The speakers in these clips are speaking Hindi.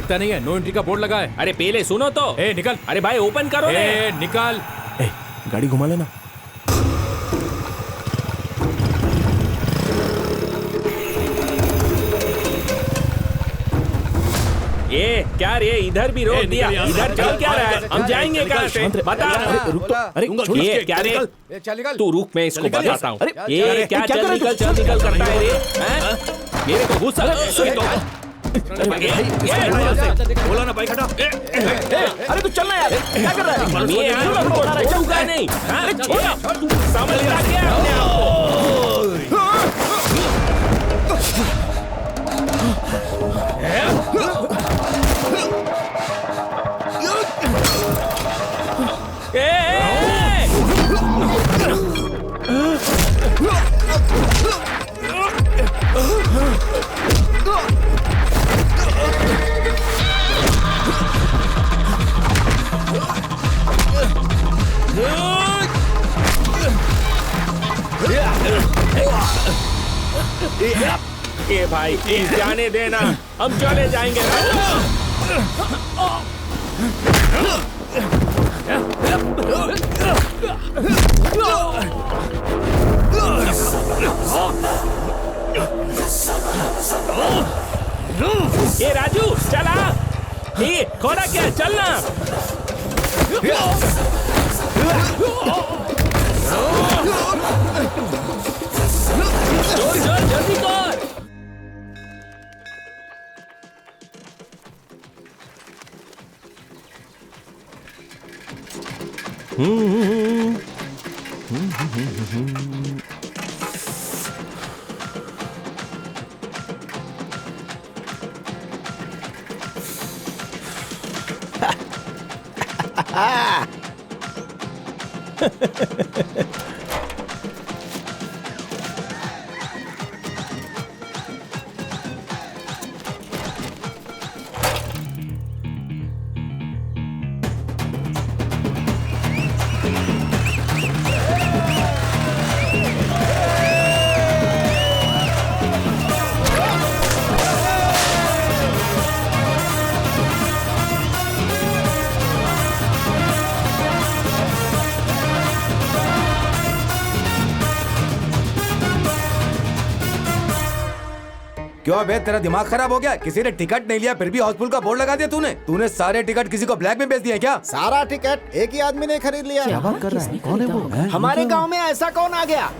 दिखता नहीं है, नो एंट्री का बोर्ड लगा है। अरे पहले सुनो तो। ए निकल। अरे भाई ओपन करो ने। निकल। गाड़ी घुमा लेना। ये क्या रे, इधर भी रोक दिया, इधर चल क्या रहा है? हम जाएंगे कहाँ से? बता। रुक तो। अरे ये क्या रे? तू रुक, मैं इसको बताता हूँ। ये क्या चल निकल करता है रे? मेरे को गुस्सा। बोला ना बाइक हटा। अरे तू चलना यार, क्या कर रहा है? छोड़ूंगा नहीं। तू समझता क्या अपने आप को? ये भाई जाने देना, हम चले जाएंगे। ये राजू चला, ये खोला क्या, चलना। चल जल्दी कर। क्यों बे, तेरा दिमाग खराब हो गया? किसी ने टिकट नहीं लिया फिर भी हाउसफुल का बोर्ड लगा दिया तूने सारे टिकट किसी को ब्लैक में बेच दिया क्या? सारा टिकट एक ही आदमी ने खरीद लिया। क्या बात कर रहा है? कौन है वो? हमारे गांव में ऐसा कौन आ गया?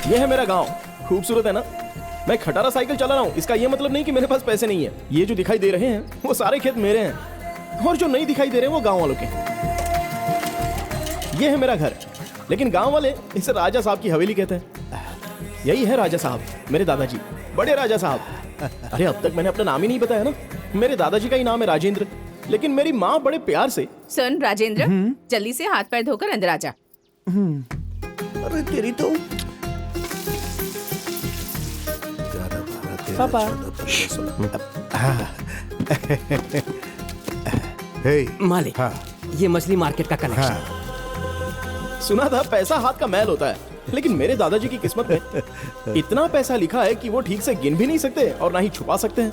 ये है मेरा गांव, खूबसूरत है ना? मैं खटारा साइकिल चला रहा हूँ, इसका ये मतलब नहीं कि मेरे पास पैसे नहीं है। ये जो दिखाई दे रहे हैं वो सारे खेत मेरे हैं, और जो नहीं दिखाई दे रहे हैं वो गांव वालों के। ये है मेरा घर, लेकिन गांव वाले इसे राजा साहब की हवेली कहते हैं। यही है राजा साहब, मेरे दादाजी, बड़े राजा साहब। अरे अब तक मैंने अपना नाम ही नहीं बताया ना। मेरे दादाजी का ही नाम है राजेंद्र, लेकिन मेरी माँ बड़े प्यार से। सुन राजेंद्र, जल्दी से हाथ पैर धोकर अंदर आ जा। अरे तेरी तो पापा। मालिक, ये मछली मार्केट का कनेक्शन। सुना था पैसा हाथ का मैल होता है, लेकिन मेरे दादाजी की किस्मत में इतना पैसा लिखा है कि वो ठीक से गिन भी नहीं सकते और ना ही छुपा सकते हैं।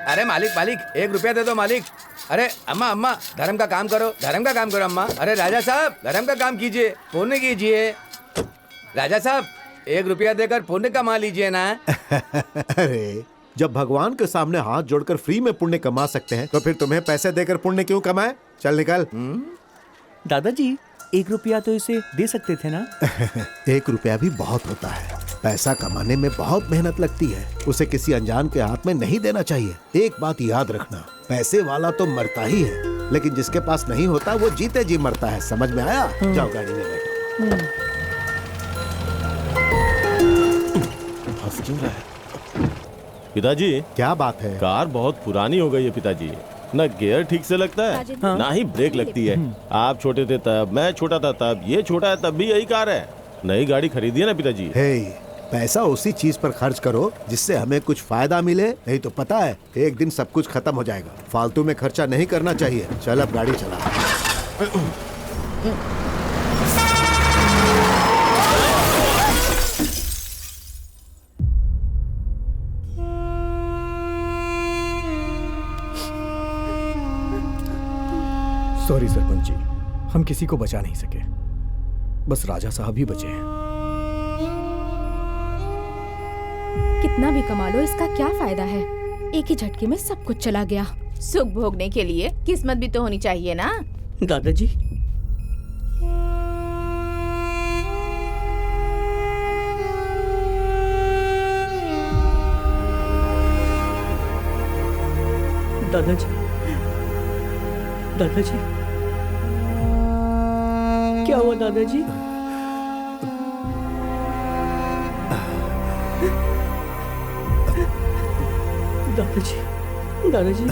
अरे मालिक 1 रुपया दे दो मालिक। अरे अम्मा धर्म का काम करो अम्मा। अरे राजा साहब धर्म का काम कीजिए, पुण्य कीजिए। राजा साहब 1 रुपया देकर पुण्य कमा लीजिए ना। अरे जब भगवान के सामने हाथ जोड़कर फ्री में पुण्य कमा सकते हैं तो फिर तुम्हें पैसे देकर पुण्य क्यों कमाए? चल निकल। दादाजी 1 रुपया तो इसे दे सकते थे ना? 1 रुपया भी बहुत होता है। पैसा कमाने में बहुत मेहनत लगती है, उसे किसी अनजान के हाथ में नहीं देना चाहिए। एक बात याद रखना, पैसे वाला तो मरता ही है, लेकिन जिसके पास नहीं होता वो जीते जी मरता है। समझ में आया? जाओ गाड़ी में बैठो। पिताजी क्या बात है? कार बहुत पुरानी हो गई है पिताजी, ना गियर ठीक से लगता है ना ही ब्रेक लगती है। आप छोटे थे तब, मैं छोटा था तब, ये छोटा है तब भी यही कार है। नई गाड़ी खरीदी है ना पिताजी। हे, पैसा उसी चीज पर खर्च करो जिससे हमें कुछ फायदा मिले, नहीं तो पता है एक दिन सब कुछ खत्म हो जाएगा। फालतू में खर्चा नहीं करना चाहिए। चल अब गाड़ी चला। सॉरी सरपंच जी, हम किसी को बचा नहीं सके, बस राजा साहब ही बचे हैं। कितना भी कमा लो इसका क्या फायदा है, एक ही झटके में सब कुछ चला गया। सुख भोगने के लिए किस्मत भी तो होनी चाहिए ना। दादाजी दादाजी दादाजी क्या हुआ दादाजी? दादाजी दादाजी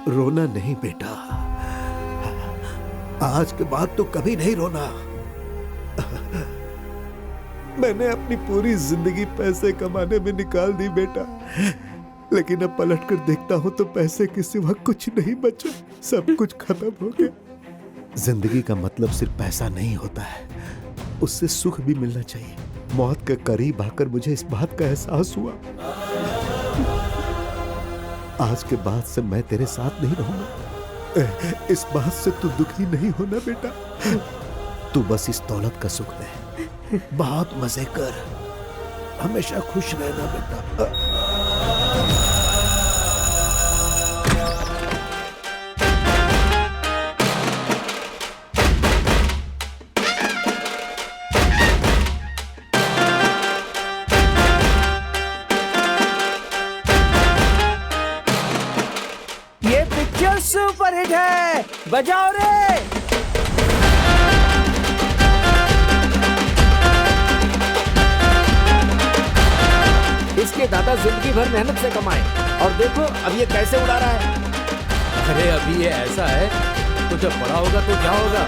रोना नहीं बेटा, आज के बाद तो कभी नहीं रोना। मैंने अपनी पूरी जिंदगी पैसे कमाने में निकाल दी बेटा, लेकिन अब पलट कर देखता हूं तो पैसे के सिवा कुछ नहीं बचा, सब कुछ खत्म हो गया। जिंदगी का मतलब सिर्फ पैसा नहीं होता है, उससे सुख भी मिलना चाहिए। मौत के करीब आकर मुझे इस बात का एहसास हुआ। आज के बाद से मैं तेरे साथ नहीं रहूंगा। इस बात से तू दुखी नहीं होना बेटा, तू बस इस दौलत का सुख ले, बहुत मजे कर, हमेशा खुश रहना बेटा। ये पिक्चर सुपर हिट है, बजाओ रे। इसके दादा जिंदगी भर मेहनत से कमाए और देखो अब ये कैसे उड़ा रहा है। अरे अभी ये ऐसा है तो जब बड़ा होगा तो क्या होगा?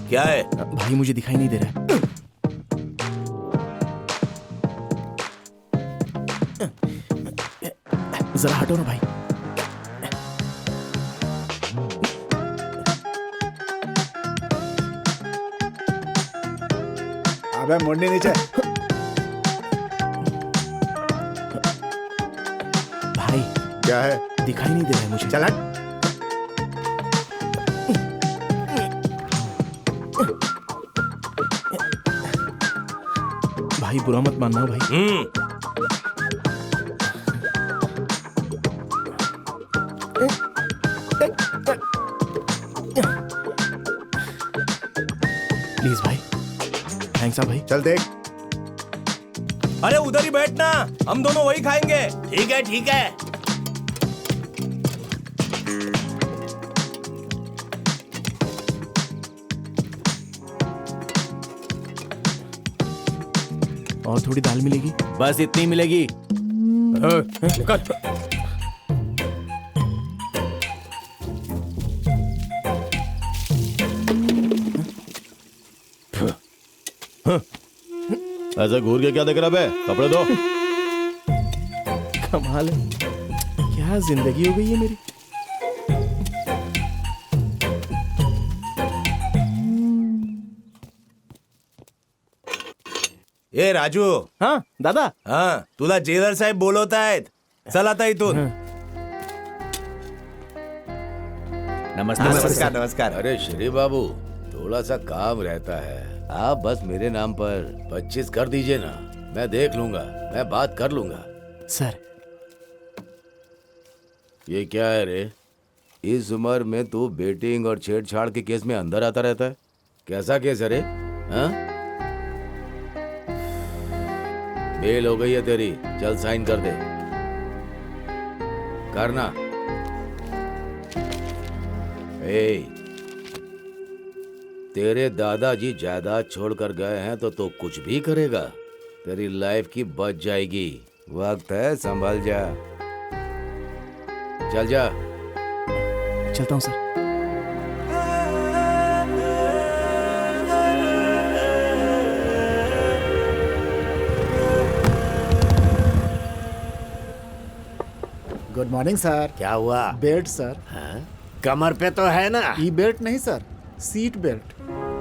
क्या है भाई मुझे दिखाई नहीं दे रहा है। जरा हटो ना भाई। अबे मुंडी नीचे। भाई क्या है? दिखाई नहीं दे रहा है मुझे। चल हट। भाई बुरा मत मानना भाई। प्लीज भाई, थैंक्स भाई। चल देख। अरे उधर ही बैठना, हम दोनों वही खाएंगे। ठीक है ठीक है। और थोड़ी दाल मिलेगी? बस इतनी मिलेगी। निकल। ऐसा घूर के क्या देख रहा बे? कपड़े दो। कमाल है, क्या जिंदगी हो गई है मेरी। ए राजू. हाँ दादा. हाँ तुला जेलर साहेब बोलवत आहेत, चल आता इथून. नमस्ते. नमस्कार नमस्कार. अरे श्री बाबू, थोड़ा सा काम रहता है, आप बस मेरे नाम पर 25 कर दीजिए ना, मैं देख लूंगा, मैं बात कर लूंगा। सर ये क्या है रे? इस उम्र में तू बेटिंग और छेड़छाड़ के केस में अंदर आता रहता है, कैसा केस है रे? हाँ? बेल हो गई है तेरी, चल साइन कर दे। करना। ए, तेरे दादाजी जायदाद छोड़कर गए हैं तो तू कुछ भी करेगा, तेरी लाइफ की बच जाएगी। वक्त है, संभल जा। चल जा। चलता हूँ सर। Good morning sir. क्या हुआ? Belt sir. कमर पे तो है ना? ई बेल्ट नहीं सर, सीट बेल्ट।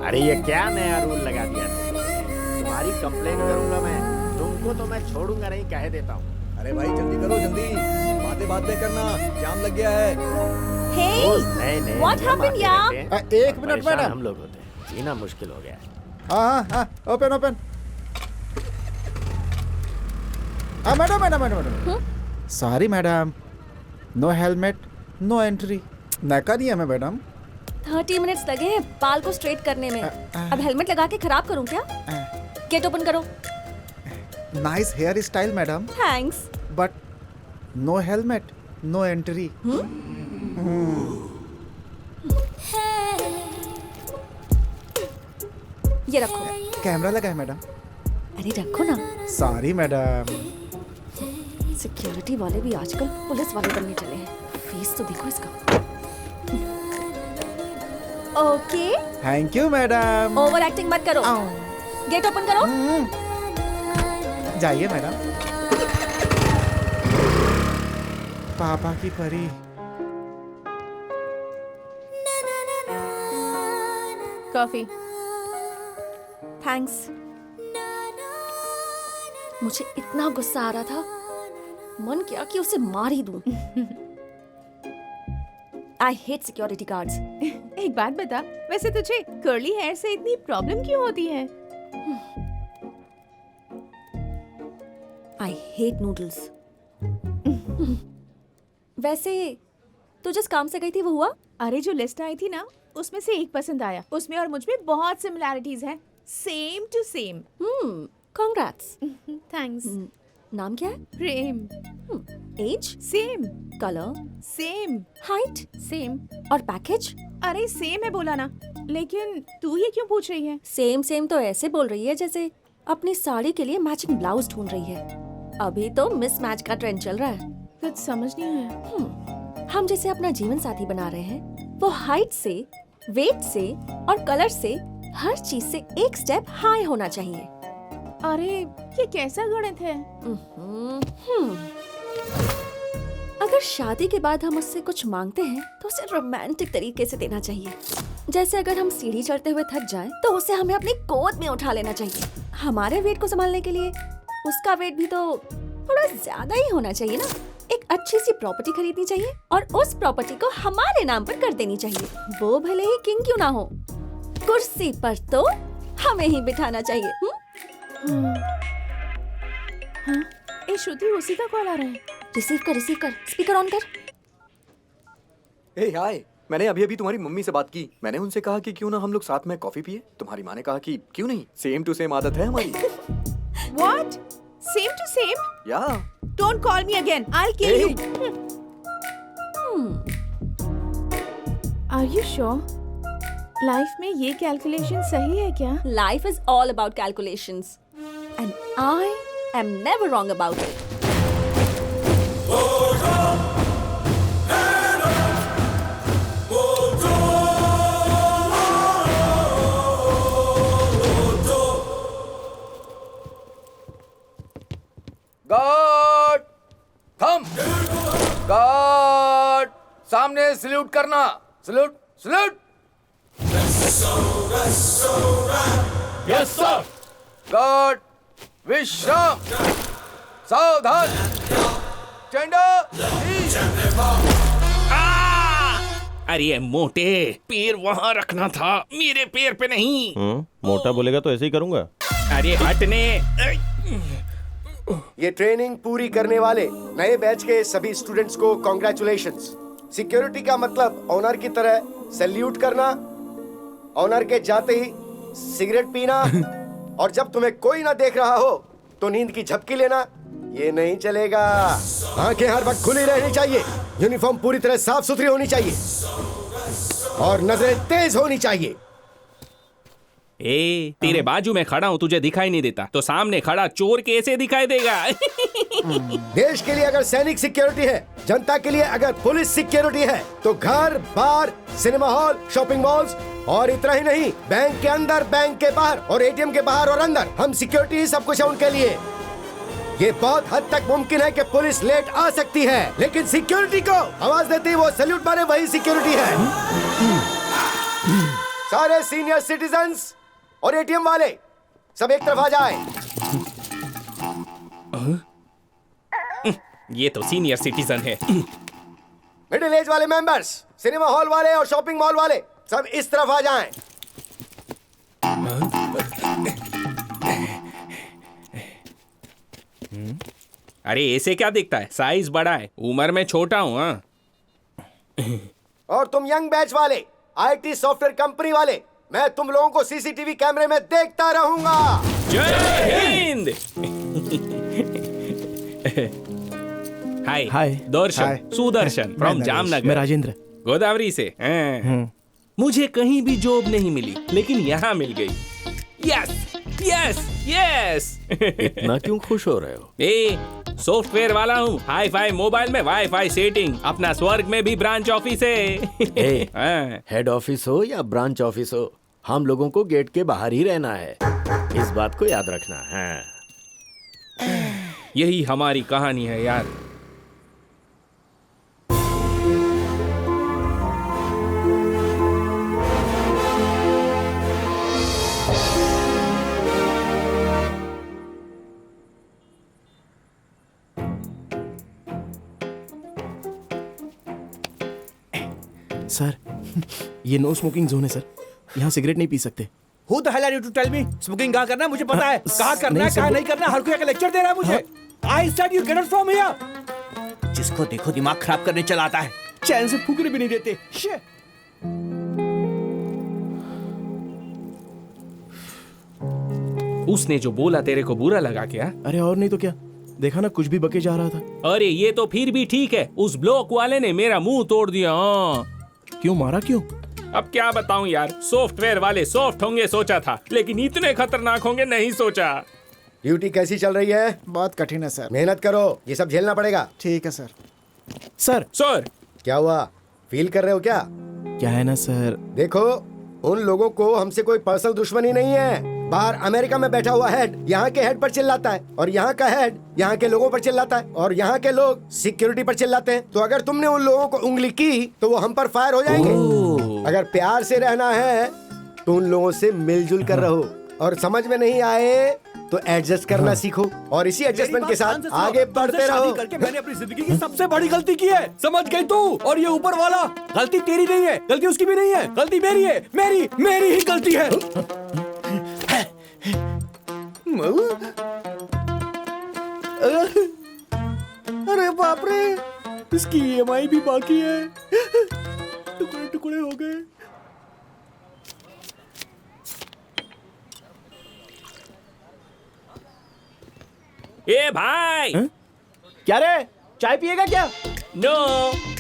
अरे ये क्या नया रूल लगा दिया तुमने? तुम्हारी कंप्लेंट करूंगा मैं। तुमको तो मैं छोड़ूंगा नहीं, कह देता हूँ। अरे भाई जल्दी करो, जल्दी। बातें बातें करना, जाम लग गया है। नहीं What happened, यार? एक मिनट मैडम। हम लोग होते हैं, जीना मुश्किल हो गया है। हाँ, open open. Madam. Sorry madam, no helmet, no entry. नका नहीं है मैं मैडम। 30 मिनट्स लगे हैं बाल को स्ट्रेट करने में। अब हेलमेट लगा के खराब करूं क्या? गेट ओपन करो। Nice hair style madam, thanks. But no helmet, no entry. ये रखो। कैमरा लगा है मैडम। अरे रखो ना। Sorry madam. सिक्योरिटी वाले भी आजकल पुलिस वाले बनने चले हैं। फेस तो देखो इसका। Okay. Thank you madam. Over acting मत करो। गेट ओपन करो। जाइए मैडम। पापा की परी। कॉफी। थैंक्स। मुझे इतना गुस्सा आ रहा था, मन किया कि उसे मार ही दूं। I hate security guards. एक बात बता, वैसे तुझे कर्ली हेयर से इतनी प्रॉब्लम क्यों होती है? I hate noodles. वैसे तू जिस काम से गई थी वो हुआ? अरे जो लिस्ट आई थी ना, उसमें से एक पसंद आया। उसमें और मुझ में बहुत सिमिलैरिटीज हैं, same to same. Congrats. Thanks. नाम क्या है? Prem. Age? Same. Colour? Same. Height? Same. और पैकेज? अरे सेम है बोला ना। लेकिन तू ये क्यों पूछ रही है? सेम तो ऐसे बोल रही है जैसे अपनी साड़ी के लिए मैचिंग ब्लाउज ढूंढ रही है। अभी तो मिसमैच का ट्रेंड चल रहा है। कुछ समझ नहीं आया। हम जिसे अपना जीवन साथी बना रहे हैं, वो हाइट से, वेट से और कलर से, हर चीज से एक स्टेप हाई होना चाहिए। अरे ये कैसा गणित है? अगर शादी के बाद हम उससे कुछ मांगते हैं तो उसे रोमांटिक तरीके से देना चाहिए। जैसे अगर हम सीढ़ी चढ़ते हुए थक जाएं, तो उसे हमें अपनी गोद में उठा लेना चाहिए। हमारे वेट को संभालने के लिए उसका वेट भी तो थोड़ा ज्यादा ही होना चाहिए ना। एक अच्छी सी प्रॉपर्टी खरीदनी चाहिए और उस प्रॉपर्टी को हमारे नाम पर कर देनी चाहिए। वो भले ही किंग क्यों ना हो, कुर्सी पर तो हमें ही बिठाना चाहिए। हाँ, ए श्रुति, उसी का कॉल आ रहा है। रिसीव कर, स्पीकर ऑन कर। ए हाय, मैंने अभी तुम्हारी मम्मी से बात की। मैंने उनसे कहा कि क्यों ना हम लोग साथ में कॉफी पिए। तुम्हारी माँ ने कहा कि क्यों नहीं, सेम टू सेम आदत है हमारी। What? Same to same? या Don't call me again. I'll kill you. Are you sure? Life में ये कैलकुलेशन सही है क्या? Life is all about calculations. And I am never wrong about it. Guard थम। गार्ड सामने सल्यूट करना। Salute salute. Yes sir. Guard विश्राम। सावधान। अरे मोटे, पैर वहाँ रखना था, मेरे पैर पे नहीं। मोटा बोलेगा तो ऐसे ही करूंगा। अरे हटने। ये ट्रेनिंग पूरी करने वाले नए बैच के सभी स्टूडेंट्स को कॉन्ग्रेचुलेशंस। सिक्योरिटी का मतलब ऑनर की तरह सैल्यूट करना, ऑनर के जाते ही सिगरेट पीना और जब तुम्हें कोई ना देख रहा हो तो नींद की झपकी लेना, ये नहीं चलेगा। आंखें हर वक्त खुली रहनी चाहिए, यूनिफॉर्म पूरी तरह साफ सुथरी होनी चाहिए। और नजरें तेज होनी चाहिए। ए, तेरे बाजू में खड़ा हूँ, तुझे दिखाई नहीं देता, तो सामने खड़ा चोर कैसे दिखाई देगा? देश के लिए अगर सैनिक सिक्योरिटी है, जनता के लिए अगर पुलिस सिक्योरिटी है, तो घर, बार, सिनेमा हॉल, शॉपिंग मॉल्स और इतना ही नहीं, बैंक के अंदर, बैंक के बाहर और एटीएम के बाहर और अंदर, हम सिक्योरिटी ही सब कुछ है उनके लिए। ये बहुत हद तक मुमकिन है कि पुलिस लेट आ सकती है, लेकिन सिक्योरिटी को आवाज देते ही वो सैल्यूट मारे, वही सिक्योरिटी है। सारे सीनियर सिटीजन्स और एटीएम वाले सब एक तरफ आ जाए। ये तो सीनियर सिटीजन है। मिडिल एज वाले मेंबर्स, सिनेमा हॉल वाले और शॉपिंग मॉल वाले सब इस तरफ आ जाएं। अरे ऐसे क्या दिखता है? साइज बड़ा है, उम्र में छोटा हूँ। हाँ। और तुम यंग बैच वाले, आईटी सॉफ्टवेयर कंपनी वाले, मैं तुम लोगों को सीसीटीवी कैमरे में देखता रहूंगा। जय हिंद। हाय हाय दर्शन, सुदर्शन फ्रॉम जामनगर। मैं राजेंद्र, गोदावरी से। मुझे कहीं भी जॉब नहीं मिली, लेकिन यहाँ मिल गई। Yes yes yes. इतना क्यों खुश हो रहे हो? ए, सॉफ्टवेयर वाला हूँ, हाई फाई मोबाइल में वाईफाई सेटिंग, अपना स्वर्ग में भी ब्रांच ऑफिस है। हेड ऑफिस हो या ब्रांच ऑफिस हो, हम लोगों को गेट के बाहर ही रहना है, इस बात को याद रखना है। यही हमारी कहानी है यार। सर, ये नो स्मोकिंग जोन है सर, यहाँ सिगरेट नहीं पी सकते। Who the hell are you to tell me? Smoking कहाँ करना है मुझे पता है, कहाँ करना है कहाँ नहीं करना, हर कोई आके लेक्चर दे रहा है मुझे। I said you get out from here। जिसको देखो दिमाग खराब करने चला आता है, चैन से फूकने भी नहीं देते। उसने जो बोला तेरे को बुरा लगा क्या? अरे और नहीं तो क्या, देखा ना कुछ भी बके जा रहा था। अरे ये तो फिर भी ठीक है, उस ब्लॉक वाले ने मेरा मुंह तोड़ दिया। क्यों मारा क्यों? अब क्या बताऊं यार, सॉफ्टवेयर वाले सॉफ्ट होंगे सोचा था, लेकिन इतने खतरनाक होंगे नहीं सोचा। ड्यूटी कैसी चल रही है? बहुत कठिन है सर। मेहनत करो, ये सब झेलना पड़ेगा। ठीक है सर। सर सर क्या हुआ, फील कर रहे हो क्या? क्या है ना सर, देखो उन लोगों को हमसे कोई पर्सनल दुश्मनी नहीं है। बाहर अमेरिका में बैठा हुआ हेड यहाँ के हेड पर चिल्लाता है, और यहाँ का हेड यहाँ के लोगों पर चिल्लाता है, और यहाँ के लोग सिक्योरिटी पर चिल्लाते हैं। तो अगर तुमने उन लोगों को उंगली की तो वो हम पर फायर हो जाएंगे। अगर प्यार से रहना है तो उन लोगों से मिलजुल कर रहो, और समझ में नहीं आए तो एडजस्ट करना सीखो, और इसी एडजस्टमेंट के साथ आगे बढ़ते रहो। करके मैंने अपनी जिंदगी की सबसे बड़ी गलती की है, समझ गई तू? और ये ऊपर वाला, गलती तेरी नहीं है, गलती उसकी भी नहीं है, गलती मेरी है, मेरी ही गलती है। अरे बाप रे, इसकी EMI भी बाकी है, टुकड़े टुकड़े हो गए। ए भाई, क्या रे, चाय पिएगा क्या? नो।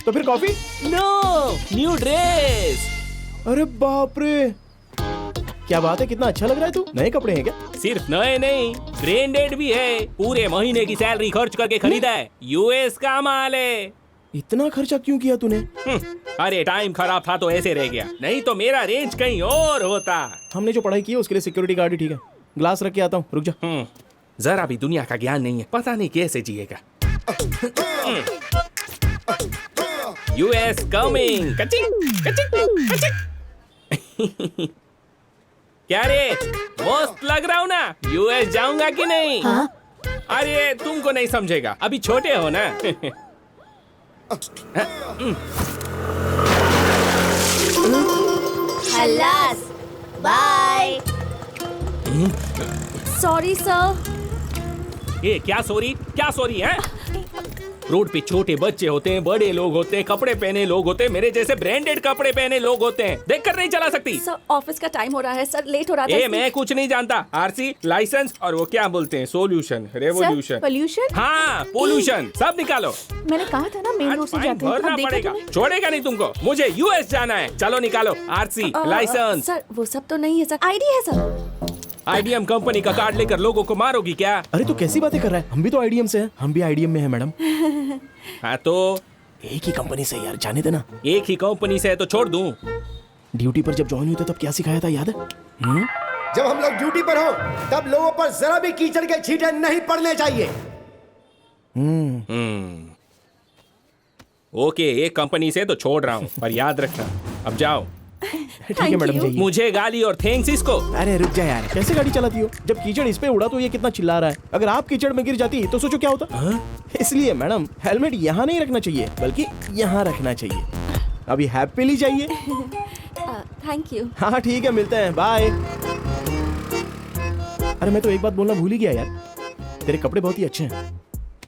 तो फिर कॉफी? No, new dress. अरे बाप रे, क्या बात है, कितना अच्छा लग रहा है तू। नए कपड़े हैं क्या? सिर्फ नए नहीं, ब्रांडेड भी है, पूरे महीने की सैलरी खर्च करके खरीदा है, यूएस का माल है। इतना खर्चा क्यों किया तूने? अरे टाइम खराब था तो ऐसे रह गया, नहीं तो मेरा रेंज कहीं और होता। हमने जो पढ़ाई की है उसके लिए सिक्योरिटी गार्ड ही ठीक है। ग्लास रख के आता हूँ, रुक जा। जरा भी दुनिया का ज्ञान नहीं है, पता नहीं कैसे जिएगा। US coming. कचिंग कचिंग कचिंग। क्या रे, मस्त लग रहा हूँ ना? यूएस जाऊंगा कि नहीं? हाँ? अरे तुमको नहीं समझेगा, अभी छोटे हो ना। खलास, बाय। Sorry sir. ये क्या सॉरी, क्या सॉरी है? रोड पे छोटे बच्चे होते हैं, बड़े लोग होते हैं, कपड़े पहने लोग होते हैं, मेरे जैसे ब्रांडेड कपड़े पहने लोग होते हैं, देखकर नहीं चला सकती। सर ऑफिस का टाइम हो रहा है सर, लेट हो रहा था। मैं कुछ नहीं जानता। आरसी, लाइसेंस और वो क्या बोलते हैं, सोल्यूशन, रेवोल्यूशन, पोल्यूशन। हाँ पोल्यूशन, सब निकालो। मैंने कहा था ना हम मेन रोड से जाते हैं। भरना अब देखा पड़ेगा, तुमने? छोड़ेगा नहीं तुमको। मुझे यूएस जाना है, चलो निकालो आरसी, लाइसेंस। सर वो सब तो नहीं है सर, आईडी है सर। आईबीएम कंपनी का कार्ड लेकर लोगों को मारोगी क्या? अरे तो कैसी बातें कर रहा है, हम भी तो आईडीएम से हैं। हम भी आईडीएम में हैं मैडम। हाँ तो एक ही कंपनी से यार, जाने देना। एक ही कंपनी से है तो छोड़ दूं। ड्यूटी पर जब ज्वाइन हुए थे तब क्या सिखाया था, याद है? जब हम लोग ड्यूटी पर हो तब लोगों पर जरा भी कीचड़ के छींटे नहीं पड़ने चाहिए। ओके, एक कंपनी से तो छोड़ रहा हूँ, पर याद रखना। अब जाओ। ठीक है मैडम, जाइए। मुझे गाली और थैंक्स इसको। अरे रुक जा यार, कैसे गाड़ी चलाती हो? जब कीचड़ इस पे उड़ा तो ये कितना चिल्ला रहा है। अगर आप कीचड़ में गिर जाती तो सोचो क्या होता। इसलिए मैडम हेलमेट यहाँ नहीं रखना चाहिए, बल्कि यहाँ रखना चाहिए। अभी हैप्पीली जाइए। Thank you. हाँ ठीक है, मिलते हैं, बाय। अरे मैं तो एक बात बोलना भूल ही गया यार, तेरे कपड़े बहुत ही अच्छे हैं।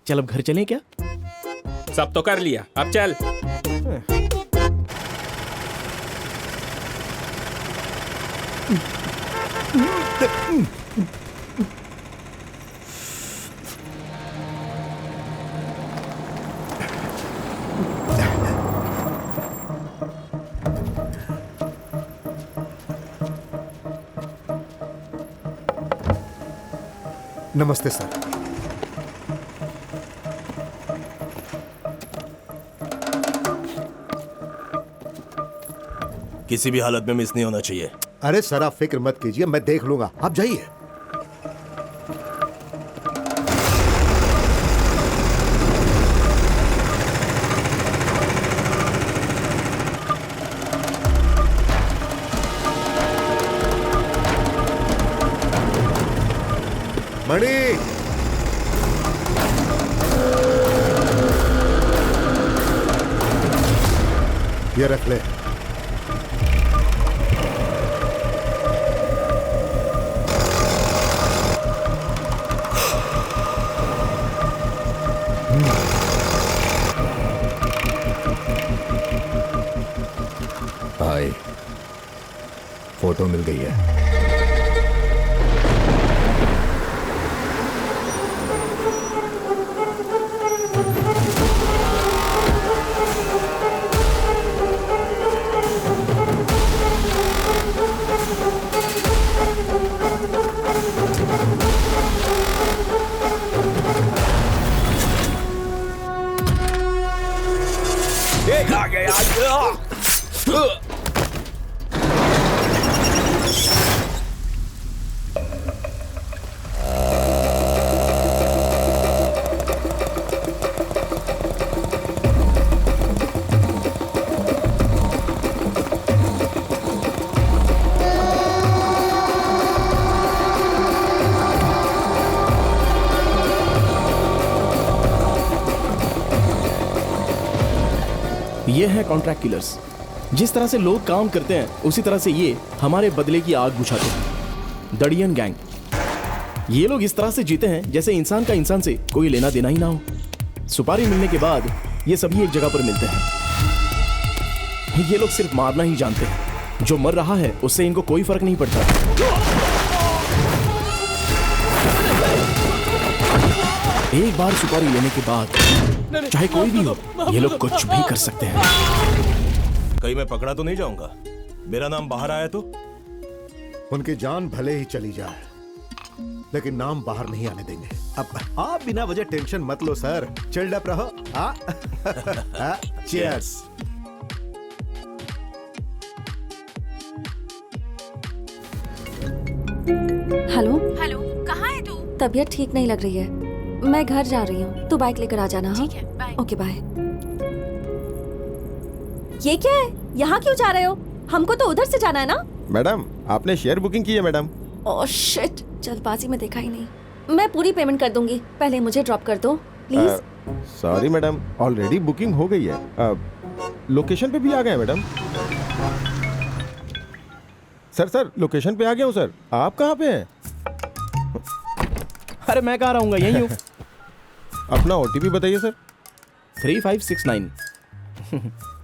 चल अब घर चलें क्या? सब तो कर लिया, अब चल। नमस्ते सर। किसी भी हालत में मिस नहीं होना चाहिए। अरे सर आप फिक्र मत कीजिए, मैं देख लूंगा, आप जाइए। मणि, ये रख ले। भाई फोटो मिल गई है। आ गया। ये है कॉन्ट्रैक्ट किलर्स। जिस तरह से लोग काम करते हैं उसी तरह से ये हमारे बदले की आग बुझाते हैं। दड़ियन गैंग। ये लोग इस तरह से जीते हैं जैसे इंसान का इंसान से कोई लेना देना ही ना हो। सुपारी मिलने के बाद ये सभी एक जगह पर मिलते हैं। ये लोग सिर्फ मारना ही जानते हैं। जो मर रहा है उससे इनको कोई फर्क नहीं पड़ता। एक बार सुपारी लेने के बाद चाहे कोई भी हो, ये लोग कुछ भी कर सकते हैं। कहीं मैं पकड़ा तो नहीं जाऊंगा? मेरा नाम बाहर आया तो? उनकी जान भले ही चली जाए, लेकिन नाम बाहर नहीं आने देंगे। अब आप बिना वजह टेंशन मत लो सर, चिल्ड अप रहो। चीयर्स। हेलो हेलो, कहाँ है तू? तबीयत ठीक नहीं लग रही है, मैं घर जा रही हूँ। तू बाइक लेकर आ जाना। हाँ ठीक है, बाय। Okay bye. ये क्या है, यहाँ क्यों जा रहे हो? हमको तो उधर से जाना है ना। मैडम आपने शेयर बुकिंग की है मैडम। ओह शिट, जल्दबाजी में देखा ही नहीं। मैं पूरी पेमेंट कर दूंगी, पहले मुझे ड्रॉप कर दो please. Sorry madam, already booking हो गई है। लोकेशन पे भी आ गए मैडम। सर लोकेशन पे आ गया हूँ सर। आप कहाँ पे हैं? अरे मैं कहाँ रहूंगा, यहीं हूँ। अपना ओटीपी बताइए सर। 3569।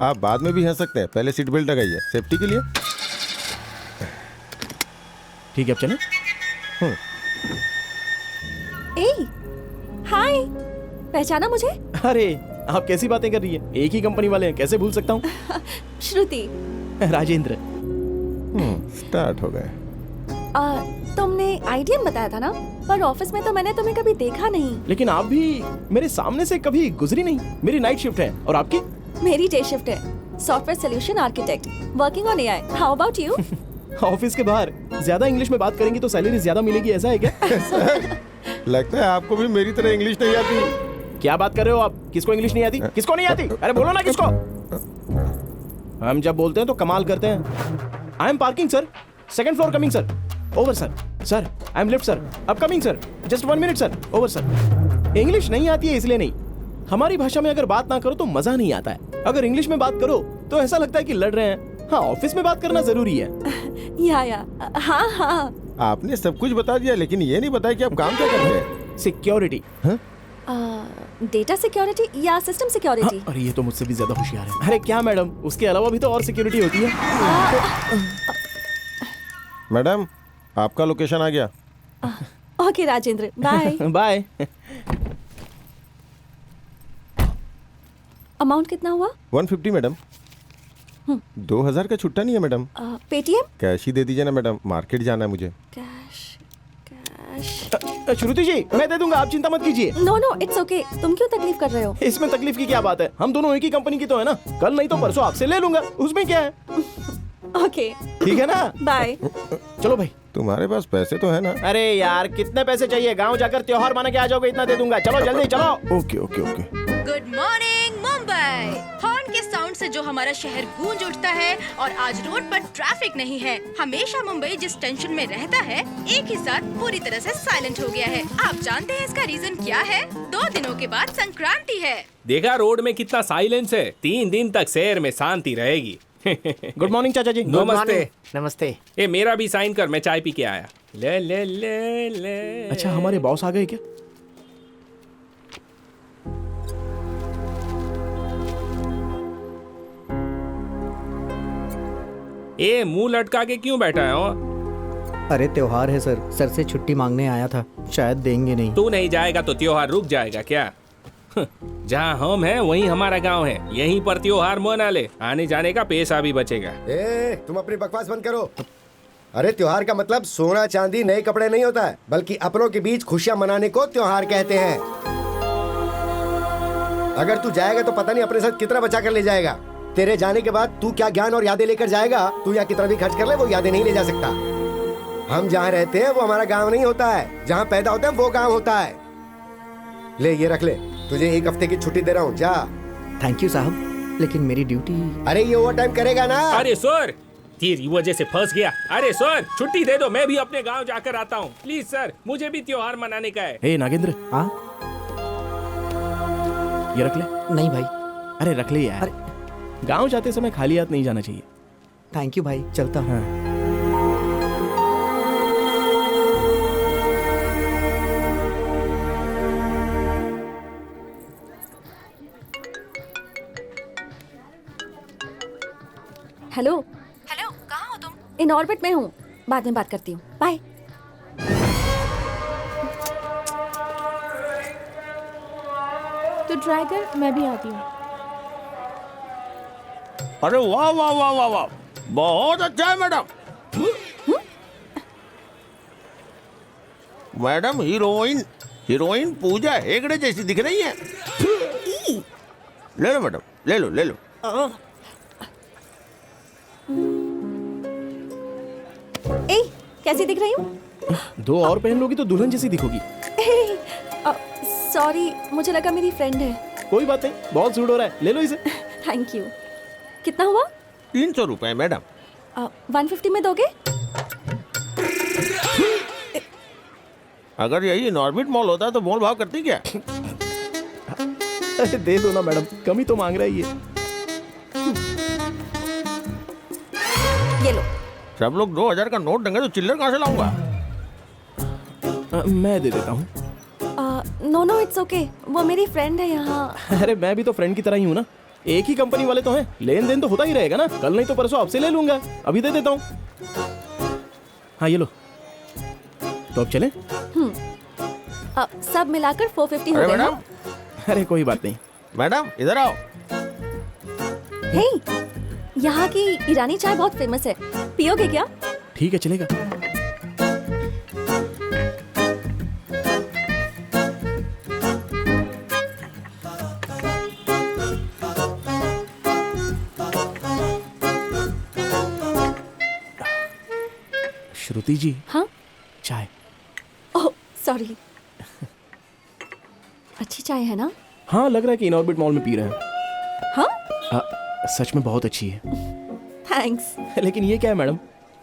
आप बाद में भी हंस सकते हैं, पहले सीट बेल्ट लगाइए सेफ्टी के लिए। ठीक है, अब चलें। ए, हाय, पहचाना मुझे? अरे आप कैसी बातें कर रही है? एक ही कंपनी वाले हैं, कैसे भूल सकता हूँ? श्रुति। राजेंद्र। स्टार्ट हो गए। तुमने आईडीएम बताया था ना, पर ऑफिस में तो मैंने तुम्हें कभी देखा नहीं। लेकिन आप भी मेरे सामने से कभी गुजरी नहीं। मेरी नाइट शिफ्ट है और आपकी? मेरी डे शिफ्ट है, software solution architect, working on AI. How about you? Office के बाहर ज्यादा इंग्लिश में बात करेंगी तो सैलरी ज्यादा मिलेगी, ऐसा है क्या? लगता है आपको भी मेरी तरह इंग्लिश नहीं आती। क्या बात कर रहे हो आप? किसको इंग्लिश नहीं आती? किसको नहीं आती? अरे बोलो ना किसको। हम जब बोलते हैं तो कमाल करते हैं। I am parking sir, second floor coming sir, over sir. Sir I am lift sir, अब coming sir, just 1 minute sir, over sir. English नहीं आती है इसलिए नहीं, हमारी भाषा में अगर बात ना करो तो मजा नहीं आता है। अगर इंग्लिश में बात करो तो ऐसा लगता है कि लड़ रहे हैं। हाँ, ऑफिस में बात करना जरूरी है। या हाँ हाँ। आपने सब कुछ बता दिया, लेकिन ये नहीं बताया कि आप काम क्या करते हैं। सिक्योरिटी। डेटा सिक्योरिटी या सिस्टम सिक्योरिटी? अरे ये तो मुझसे भी ज्यादा होशियार है। अरे क्या मैडम, उसके अलावा भी तो और सिक्योरिटी होती है। मैडम आपका लोकेशन आ गया। Okay Rajendra, bye. Bye. Amount कितना हुआ? 150 मैडम। 2000 का छुट्टा नहीं है मैडम। पेटीएम? कैश ही दे दीजिए ना मैडम, मार्केट जाना है मुझे। कैश। श्रुति जी मैं दे दूंगा, आप चिंता मत कीजिए। नो नो इट्स ओके, तुम क्यों तकलीफ कर रहे हो? इसमें तकलीफ की क्या बात है, हम दोनों एक ही कंपनी की तो है ना। कल नहीं तो परसों आपसे ले लूंगा, उसमें क्या है। ओके ठीक है ना, बाय। चलो भाई। तुम्हारे पास पैसे तो है ना? अरे यार कितने पैसे चाहिए? गांव जाकर त्योहार माना के आ जाओगे, इतना दे दूंगा। चलो जल्दी चलो। Okay okay okay. Good morning Mumbai. Horn के साउंड से जो हमारा शहर गूंज उठता है और आज रोड पर ट्रैफिक नहीं है। हमेशा मुंबई जिस टेंशन में रहता है, एक ही साथ पूरी तरह से साइलेंट हो गया है। आप जानते हैं इसका रीजन क्या है? 2 दिनों के बाद संक्रांति है। देखा रोड में कितना साइलेंस है। 3 दिन तक शहर में शांति रहेगी। गुड मॉर्निंग चाचा जी। नमस्ते। नमस्ते। ए मेरा भी साइन कर, मैं चाय पी के आया। ले ले ले ले। अच्छा हमारे बॉस आ गए क्या? ए मुंह लटका के क्यों बैठा है? अरे त्योहार है सर, सर से छुट्टी मांगने आया था, शायद देंगे नहीं। तू नहीं जाएगा तो त्योहार रुक जाएगा क्या? जहाँ हम हैं वहीं हमारा गांव है, यहीं पर त्योहार मना ले, आने जाने का पैसा भी बचेगा। तुम अपनी बकवास बंद करो। अरे त्योहार का मतलब सोना चांदी नए कपड़े नहीं होता है, बल्कि अपनों के बीच खुशियां मनाने को त्योहार कहते हैं। अगर तू जाएगा तो पता नहीं अपने साथ कितना बचा कर ले जाएगा। तेरे जाने के बाद तू क्या ज्ञान और यादें लेकर जाएगा? तू या कितना भी खर्च कर ले, वो यादें नहीं ले जा सकता। हम जहाँ रहते हैं वो हमारा गाँव नहीं होता है, जहाँ पैदा होते हैं वो गाँव होता है। ले ये रख ले, तुझे 1 हफ्ते की छुट्टी दे रहा हूँ, जा। थैंक यू साहब, लेकिन मेरी ड्यूटी। अरे ये ओवर टाइम करेगा ना? अरे सर तेरी वजह से फंस गया। अरे सर छुट्टी दे दो, मैं भी अपने गांव जाकर आता हूँ। प्लीज सर, मुझे भी त्योहार मनाने का है। हे नागेंद्र। हाँ ये रख ले। नहीं भाई। अरे रख ले यार। अरे गांव जाते समय खाली हाथ नहीं जाना चाहिए। थैंक यू भाई, चलता हूँ। हाँ। हेलो हेलो, कहाँ हो तुम? इन ऑर्बिट में हूँ, बाद में बात करती हूँ, बाय। तो ट्राई कर, मैं भी आती हूँ। अरे वाह वाह वाह वाह वाह, बहुत अच्छा है madam. Madam heroine Pooja Hegde जैसी दिख रही है। ले लो मैडम, ले लो ले लो। ए, कैसी दिख रही हूँ? 2 और पहन लोगी तो दुल्हन जैसी दिखोगी। सॉरी, मुझे लगा मेरी फ्रेंड है। कोई बात नहीं, बहुत सूट हो रहा है, ले लो इसे। Thank you. कितना हुआ? 300 रुपए मैडम। 150 में दोगे? अगर यही इनऑर्बिट मॉल होता तो मोल भाव करती क्या? अरे दे दो ना मैडम, कम ही तो मांग रहा है ये। ये लो। सब लोग 2000 का नोट देंगे तो चिल्लर कहाँ से लाऊंगा? मैं दे देता हूँ। नो नो इट्स ओके, वो मेरी फ्रेंड है यहाँ। अरे मैं भी तो फ्रेंड की तरह ही हूँ ना, एक ही कंपनी वाले तो हैं, लेन देन तो होता ही रहेगा ना। कल नहीं तो परसों आपसे ले लूंगा, अभी दे देता हूँ। हाँ ये लो, तो अब चले? सब मिलाकर 450 हो गए ना? अरे कोई बात नहीं, मैडम इधर आओ। हे, यहाँ की ईरानी चाय बहुत फेमस है, पियोगे क्या? ठीक है, चलेगा। श्रुति जी। हाँ? चाय। Oh sorry. अच्छी चाय है ना? हाँ, लग रहा है कि इनऑर्बिट मॉल में पी रहे हैं। हाँ? सच में बहुत अच्छी है। थैंक्स। लेकिन ये क्या है मैडम,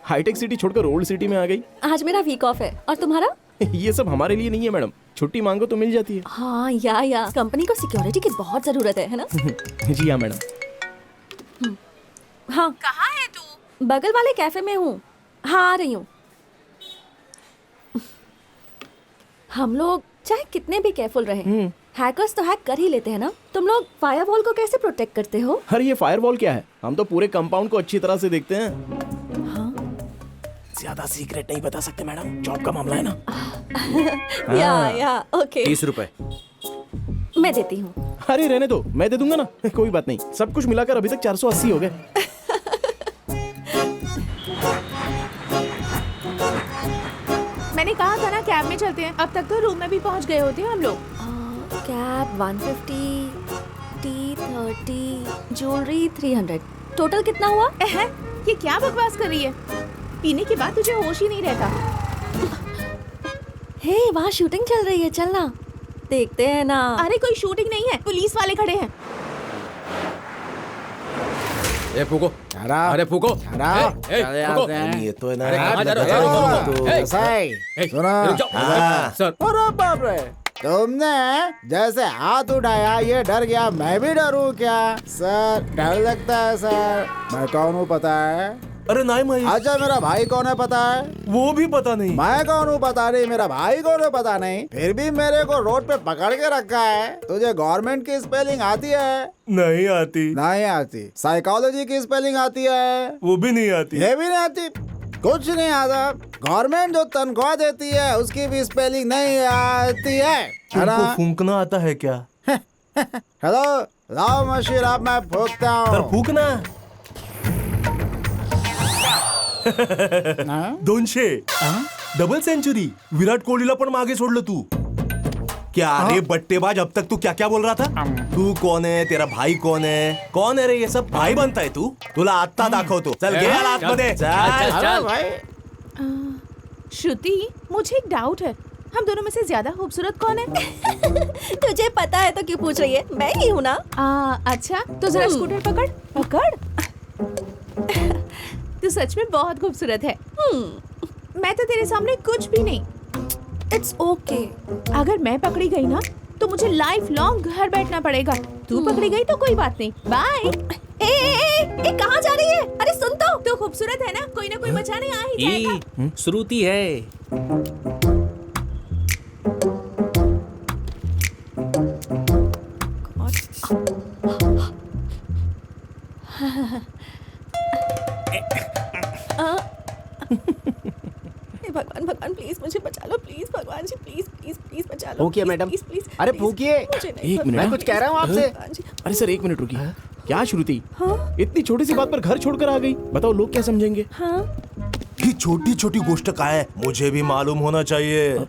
हाईटेक सिटी छोड़कर ओल्ड सिटी में आ गई। आज मेरा वीक ऑफ है, और तुम्हारा? ये सब हमारे लिए नहीं है मैडम, छुट्टी मांगो तो मिल जाती है। हाँ या कंपनी को सिक्योरिटी की बहुत जरूरत है ना? जी हाँ मैडम। हाँ। कहाँ है तू? बगल वाले कैफे में हूँ। हाँ, आ रही हूँ। हम लोग चाहे कितने भी केयरफुल रहे, हैकर्स तो हैक कर ही लेते हैं ना। तुम लोग फायरवॉल को कैसे प्रोटेक्ट करते हो? अरे ये फायरवॉल क्या है, हम तो पूरे कंपाउंड को अच्छी तरह से देखते हैं। हाँ? ज्यादा सीक्रेट नहीं बता सकते मैडम, जॉब का मामला है ना। या ओके। 30 रुपए। मैं देती हूँ। अरे रहने दो, मैं दे दूंगा ना। कोई बात नहीं, सब कुछ मिलाकर अभी तक 480 हो गए। मैंने कहा था ना कैब में चलते हैं, अब तक तो रूम में भी पहुंच गए होते हैं हम लोग। कैब 150, टी 30, ज्वेलरी 300, टोटल कितना हुआ? ये क्या बकवास कर रही है? पीने के बाद तुझे होश ही नहीं रहता। हे, वहाँ शूटिंग चल रही है, चलना देखते हैं ना। अरे कोई शूटिंग नहीं है, पुलिस वाले खड़े हैं। ए फूको। अरे फूको। ये तो है ना। सर, अरे बाप रे, तुमने जैसे हाथ उठाया ये डर गया, मैं भी डरूं क्या? सर डर लगता है सर। मैं कौन हूँ पता है? अरे नहीं भाई। अच्छा मेरा भाई कौन है पता है? वो भी पता नहीं। मैं कौन हूँ पता नहीं, मेरा भाई कौन है पता नहीं, फिर भी मेरे को रोड पे पकड़ के रखा है। तुझे गवर्नमेंट की स्पेलिंग आती है? नहीं आती। नहीं आती। साइकोलॉजी की स्पेलिंग आती है? वो भी नहीं आती। ये भी नहीं आती। कुछ नहीं आता। गवर्नमेंट जो तनख्वाह देती है उसकी भी स्पेलिंग नहीं आती है। तुमको फूंकना आता है क्या? हेलो, लाओ मशीन, आप मैं फूंकता हूँ। फूंकना। 200 डबल सेंचुरी, विराट कोहलीला पण मागे सोडलं तू। क्या रे बट्टेबाज, अब तक तू क्या क्या बोल रहा था? तू कौन है, तेरा भाई कौन है? कौन है रे ये सब? भाई बनताय तू? तुला आत्ता दाखवतो। चल गे आतमध्ये। चल भाई। श्रुति, मुझे एक डाउट है, हम दोनों में से ज्यादा खूबसूरत कौन है? तुझे पता है तो क्यों पूछ रही है? मैं ही हूँ ना। अच्छा, तो जरा स्कूटर पकड़ पकड़। तू सच में बहुत खूबसूरत है। मैं तो तेरे सामने कुछ भी नहीं। It's okay. अगर मैं पकड़ी गई ना तो मुझे लाइफ लॉन्ग घर बैठना पड़ेगा। तू पकड़ी गई तो कोई बात नहीं। बाय। ए, कहाँ जा रही है? अरे सुन तो। तू खूबसूरत है ना, कोई ना कोई बचाने आ ही जाएगा। श्रुति है। भगवान भगवान प्लीज मुझे बचा लो, प्लीज भगवान जी, प्लीज प्लीज प्लीज बचा लो। फूकिए मैडम। प्लीज, प्लीज, अरे प्लीज, फूकिए। मुझे नहीं एक मिनट, मैं कुछ कह रहा हूँ आपसे। अरे सर एक मिनट रुकिए। क्या श्रुति, इतनी छोटी सी बात पर घर छोड़कर आ गई? बताओ लोग क्या समझेंगे? ये छोटी छोटी गोष्ट का है, मुझे भी मालूम होना चाहिए।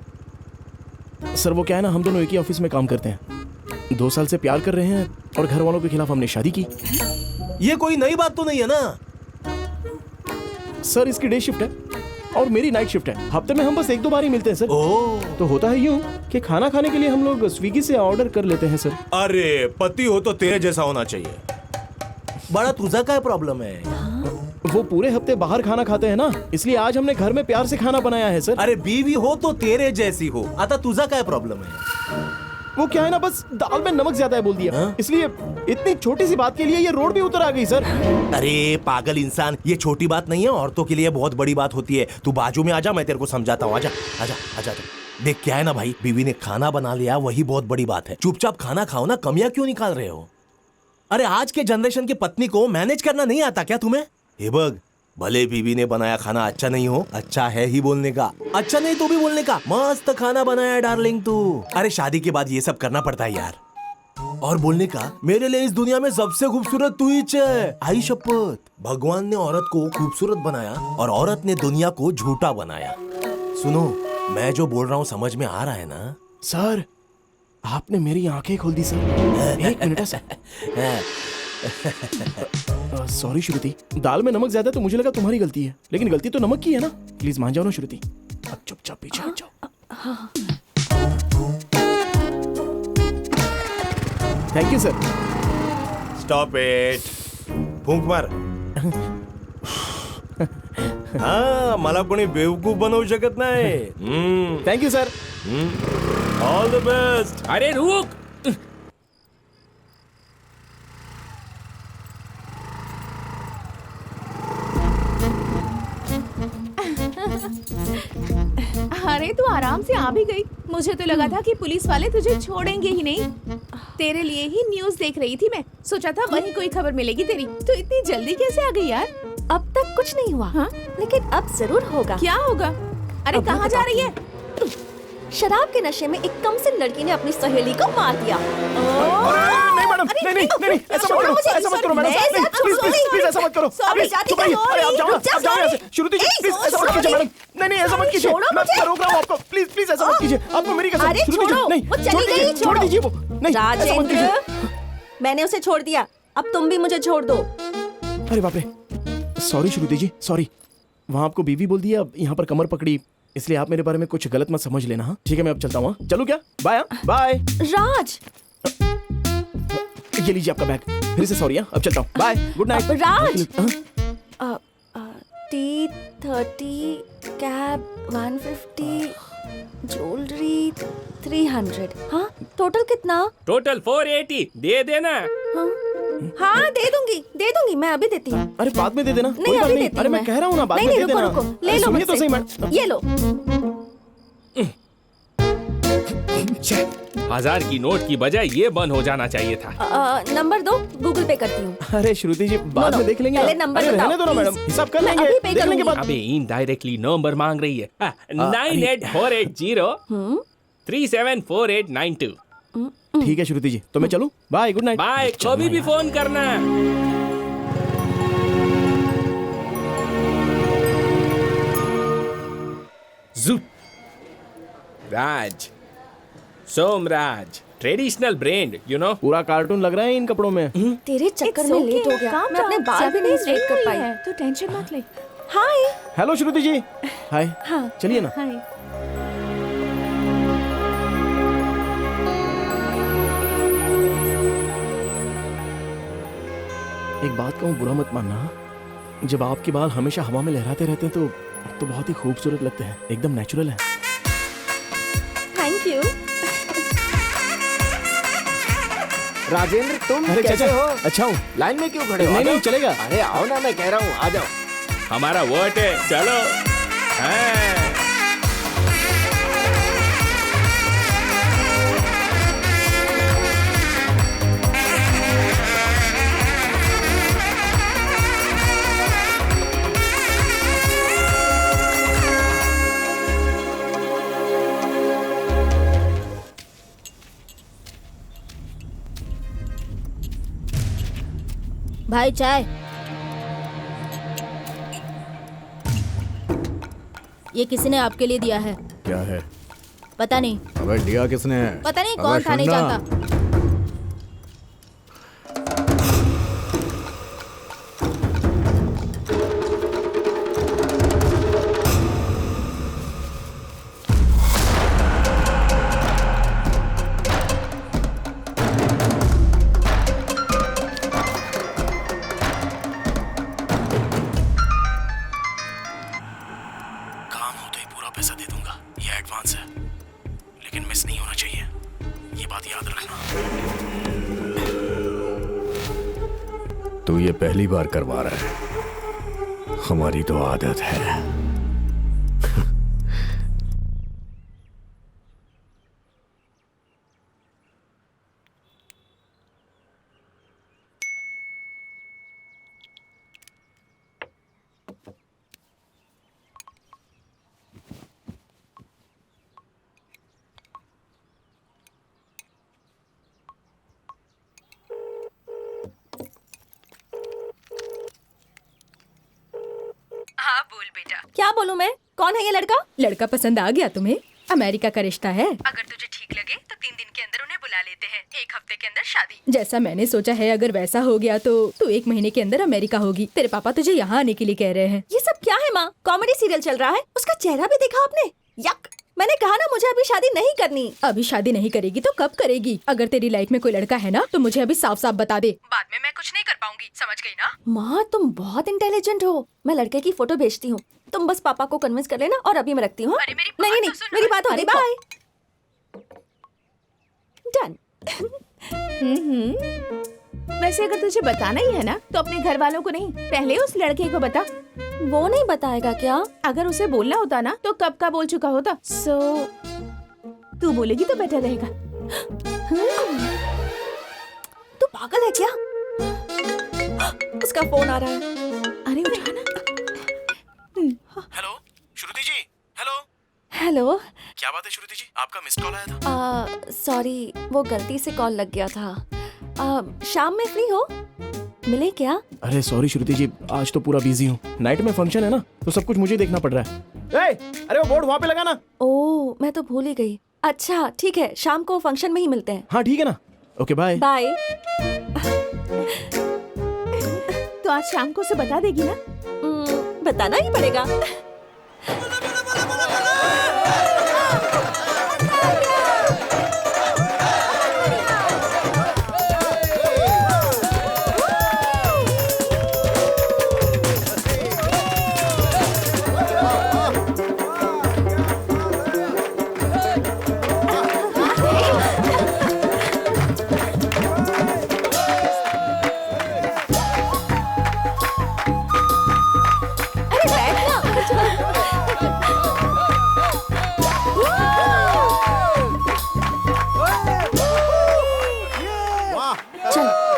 सर वो क्या है ना, हम दोनों एक ही ऑफिस में काम करते हैं, 2 साल से प्यार कर रहे हैं और घर वालों के खिलाफ हमने शादी की। ये कोई नई बात तो नहीं है ना? सर इसकी डे शिफ्ट है और मेरी नाइट शिफ्ट है। हफ्ते में हम बस 1-2 बार ही मिलते हैं सर। तो होता है यूं कि खाना खाने के लिए हम लोग स्विगी से ऑर्डर कर लेते हैं सर। अरे पति हो तो तेरे जैसा होना चाहिए। बड़ा तुझा क्या प्रॉब्लम है? वो पूरे हफ्ते बाहर खाना खाते हैं ना, इसलिए आज हमने घर में प्यार से खाना बनाया है सर। अरे बीवी हो तो तेरे जैसी हो। आता तुझा क्या प्रॉब्लम है? वो क्या है ना, बस दाल में नमक ज्यादा है बोल दिया, इसलिए इतनी छोटी सी बात के लिए ये रोड भी उतर आ गई सर। अरे पागल इंसान, ये छोटी बात नहीं है, औरतों के लिए बहुत बड़ी बात होती है। तू बाजू में आजा, मैं तेरे को समझाता हूँ। आजा आजा आजा। देख क्या है ना भाई, बीवी ने खाना बना लिया वही बहुत बड़ी बात है। चुपचाप खाना खाओ ना, कमियां क्यों निकाल रहे हो? अरे आज के जनरेशन की पत्नी को मैनेज करना नहीं आता क्या तुम्हें? हे बग, भले बीवी ने बनाया खाना अच्छा नहीं हो, अच्छा है ही बोलने का, अच्छा नहीं तो भी बोलने का। मस्त खाना बनाया डार्लिंग तू। अरे शादी के बाद ये सब करना पड़ता है यार। और बोलने का मेरे लिए इस दुनिया में सबसे खूबसूरत तू ही है। आई शपथ, भगवान ने औरत को खूबसूरत बनाया और औरत ने दुनिया को झूठा बनाया। सुनो, मैं जो बोल रहा हूँ समझ में आ रहा है ना? सर, आपने मेरी आंखें खोल दी सर। एक मिनट सर। सॉरी श्रुति, दाल में नमक ज्यादा तो मुझे लगा तुम्हारी गलती है, लेकिन गलती तो नमक की है ना। प्लीज मान जाओ ना श्रुति, अब चुपचाप पीछे हट जाओ। Thank you sir. Stop it, फूंक मार। हाँ, मला कोणी बेवकूफ बनवू शकत नाही। Thank you sir. All the best. अरे रुक, अरे तू आराम से आ भी गई। मुझे तो लगा था कि पुलिस वाले तुझे छोड़ेंगे ही नहीं। तेरे लिए ही न्यूज़ देख रही थी मैं, सोचा था वहीं कोई खबर मिलेगी तेरी। तो इतनी जल्दी कैसे आ गई यार? अब तक कुछ नहीं हुआ। हाँ? लेकिन अब जरूर होगा। क्या होगा? अरे कहाँ जा रही है? शराब के नशे में एक कम से लड़की ने अपनी सहेली को मार दिया। नहीं मैडम, नहीं, ऐसा मत करो, ऐसा मत करो मैडम, प्लीज ऐसा मत करो। चुप रहिए, अरे आप जाओ यहाँ से। श्रुति जी, प्लीज ऐसा मत कीजिए मैडम। नहीं, ऐसा मत कीजिए, मैं रोक रहा हूँ आपको। प्लीज ऐसा मत कीजिए, आपको मेरी कसम। श्रुति जी, नहीं, छोड़ दीजिए वो। नहीं, ऐसा मत कीजिए। मैंने उसे छोड़ दिया, अब तुम भी मुझे छोड़ दो। अरे बाप रे, सॉरी श्रुति जी, सॉरी। वहाँ आपको बीवी बोल दिया, अब यहाँ पर कमर पकड़ी, इसलिए आप मेरे बारे में कुछ गलत मत समझ लेना। हाँ ठीक है, मैं अब चलता हूँ। चलूँ क्या? Bye bye. राज, ये लीजिए आपका बैग। फिर से सॉरी, अब चलता हूँ। Bye, good night. Raj, T30 cab 150 jewellery 300। हाँ, टोटल कितना? टोटल 480 दे देना। हाँ दे दूंगी, मैं अभी देती हूँ। अरे बाद में दे देना। नहीं अभी देती हूँ। अरे मैं कह रहा हूँ ना, बाद में दे देना। रुको, ले लो सुनिए तो सही मैडम। ये लो। 1000 की नोट की बजाय ये बंद हो जाना चाहिए था। नंबर दो, गूगल पे करती हूँ। अरे श्रुति जी, बाद में देख लेंगे। पहले नंबर बताओ, रहने दो ना मैडम, हिसाब कर लेंगे, देख लेंगे बाद। अबे इनडायरेक्टली नंबर मांग रही है। 98480 374892। ठीक है श्रुति जी, तो मैं चलूं? Bye, good night. बाय, कभी भी फोन करना। Raj, Somraj, traditional brand, you know. पूरा कार्टून लग रहा है इन कपड़ों में। तेरे चक्कर में लेट हो गया, मैं अपने बाल भी नहीं स्ट्रेट कर पाई। तो टेंशन मत ले। हाय। हेलो श्रुति जी। हाय। हाँ, चलिए ना। हाय। एक बात कहूँ, बुरा मत मानना, जब आपके बाल हमेशा हवा में लहराते रहते हैं तो बहुत ही खूबसूरत लगते हैं, एकदम नेचुरल है। Thank you. राजेंद्र, तुम अरे कैसे चाचा, हो? अच्छा हूँ। लाइन में क्यों खड़े हो? नहीं, चलेगा। अरे आओ ना, मैं कह रहा हूँ, आ जाओ। हमारा वोट है, चलो। हाँ। भाई चाय। ये किसी ने आपके लिए दिया है। क्या है? पता नहीं। अबे दिया किसने? पता नहीं कौन था, नहीं जानता। पैसा दे दूंगा, ये एडवांस है, लेकिन मिस नहीं होना चाहिए, ये बात याद रखना। तू ये पहली बार करवा रहा है, हमारी तो आदत है। क्या बोलूं मैं? कौन है ये लड़का? लड़का पसंद आ गया तुम्हें? अमेरिका का रिश्ता है। अगर तुझे ठीक लगे तो 3 दिन के अंदर उन्हें बुला लेते हैं। 1 हफ्ते के अंदर शादी। जैसा मैंने सोचा है, अगर वैसा हो गया तो तू 1 महीने के अंदर अमेरिका होगी। तेरे पापा तुझे यहाँ आने के लिए कह रहे हैं। ये सब क्या है माँ? कॉमेडी सीरियल चल रहा है, उसका चेहरा भी देखा आपने? यक! मैंने कहा ना मुझे अभी शादी नहीं करनी। अभी शादी नहीं करेगी तो कब करेगी? अगर तेरी लाइफ में कोई लड़का है ना तो मुझे अभी साफ साफ बता दे। बाद में मैं कुछ नहीं कर पाऊंगी, समझ गई ना? माँ तुम बहुत इंटेलिजेंट हो। मैं लड़के की फोटो भेजती हूँ, तुम बस पापा को कन्विंस कर लेना और अभी मैं रखती हूँ। नहीं, मेरी बात हो रही। बाय। डन। वैसे अगर तुझे बताना ही है ना तो अपने घर वालों को नहीं, पहले उस लड़के को बता। वो नहीं बताएगा क्या? अगर उसे बोलना होता ना तो कब का बोल चुका होता। तू बोलेगी तो बेटर रहेगा। तू पागल है क्या? उसका फोन आ रहा है। अरे उठाना। Hello Shruti ji. Hello hello. क्या बात है श्रुति जी, आपका मिस्ड कॉल आया था। सॉरी, वो गलती से कॉल लग गया था। शाम में फ्री हो? मिले क्या? अरे सॉरी श्रुति जी, आज तो पूरा बिजी हूँ। नाइट में फंक्शन है ना, तो सब कुछ मुझे देखना पड़ रहा है। अरे वो बोर्ड वहाँ पे लगा ना। ओह, मैं तो भूल ही गई। अच्छा ठीक है, शाम को फंक्शन में ही मिलते हैं। हाँ ठीक है ना। Okay bye. बाय। तो आज शाम को उसे बता देगी ना? बताना ही पड़ेगा।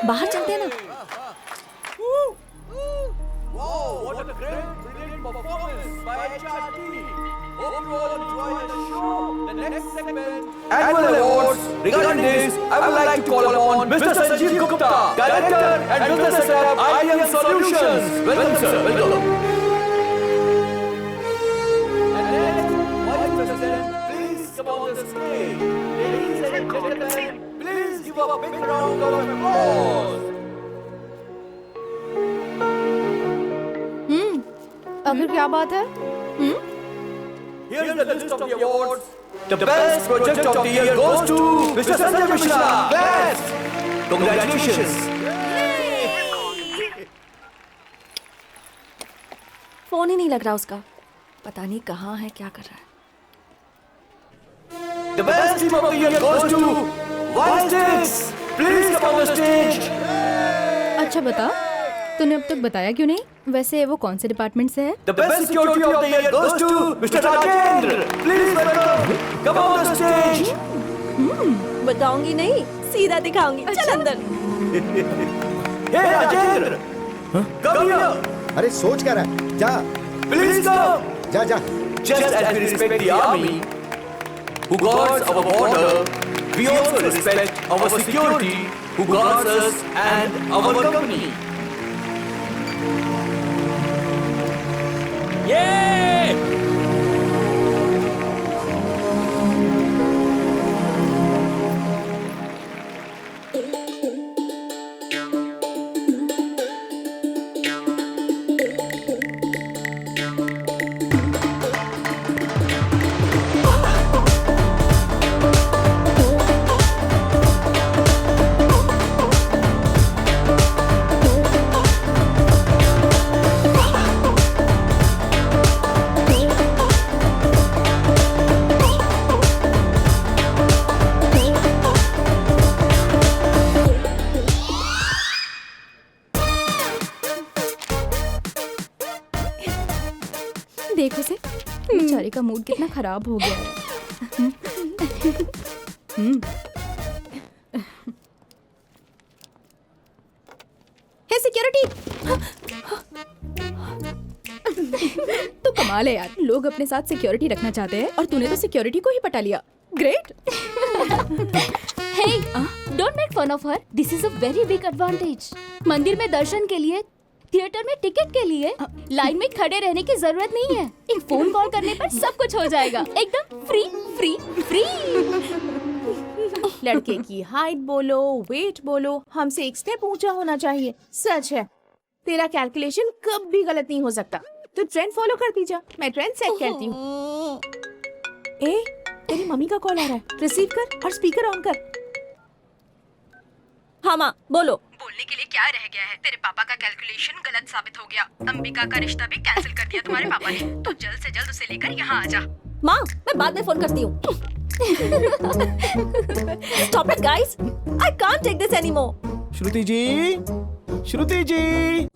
बाहर चलते हैं ना। Annual awards. Regarding this, I would like to call upon Mr. Sanjeev Gupta, Director and Business Setup IBM Solutions. Welcome, sir. Welcome. And next, Vice President, please come on the stage. Ladies and gentlemen, please give a big round of applause. अगर क्या बात है? Here is the list of the awards. The best project of the year goes to Mr. Sanjay Mishra. Best. Congratulations. Phone ही नहीं लग रहा उसका, पता नहीं कहाँ है, क्या कर रहा है। The best team of the year goes to Vice. Please come on the stage. अच्छा बता, तूने अब तक बताया क्यों नहीं? वैसे वो कौन से डिपार्टमेंट से है? The best security of the year goes to Mr. Rajendra. Please welcome. Come on the stage. बताऊंगी नहीं, सीधा दिखाऊंगी। चल अंदर। Hey Rajendra. Come here. अरे सोच क्या रहा है? जा। Please come. जा जा। Just as we respect the army, who guards our border, we also respect our security, who guards us and our company. Yay! देखो से बेचारे का मूड कितना खराब हो गया है। हे सिक्योरिटी। तो कमाल है यार, लोग अपने साथ सिक्योरिटी रखना चाहते हैं और तूने तो सिक्योरिटी को ही पटा लिया। Great. Hey, don't make fun of her. This is a very big advantage. मंदिर में दर्शन के लिए थिएटर में टिकट के लिए लाइन में खड़े रहने की जरूरत नहीं है। एक फोन कॉल करने पर सब कुछ हो जाएगा, एकदम फ्री फ्री फ्री। लड़के की हाइट बोलो, वेट बोलो, हमसे एक स्टेप ऊंचा होना चाहिए। सच है, तेरा कैलकुलेशन कभी गलत नहीं हो सकता। तो ट्रेंड फॉलो करती जा, मैं ट्रेंड सेट करती हूँ। ए, तेरी मम्मी का कॉल आ रहा है, रिसीव कर और स्पीकर ऑन कर। हाँ माँ बोलो। बोलने के लिए क्या रह गया है? तेरे पापा का कैलकुलेशन गलत साबित हो गया। अंबिका का रिश्ता भी कैंसिल कर दिया तुम्हारे पापा ने। तो जल्द से जल्द उसे लेकर यहाँ आ जा। माँ मैं बाद में फोन करती हूँ। Stop it guys, I can't take this anymore. श्रुति जी, श्रुति जी।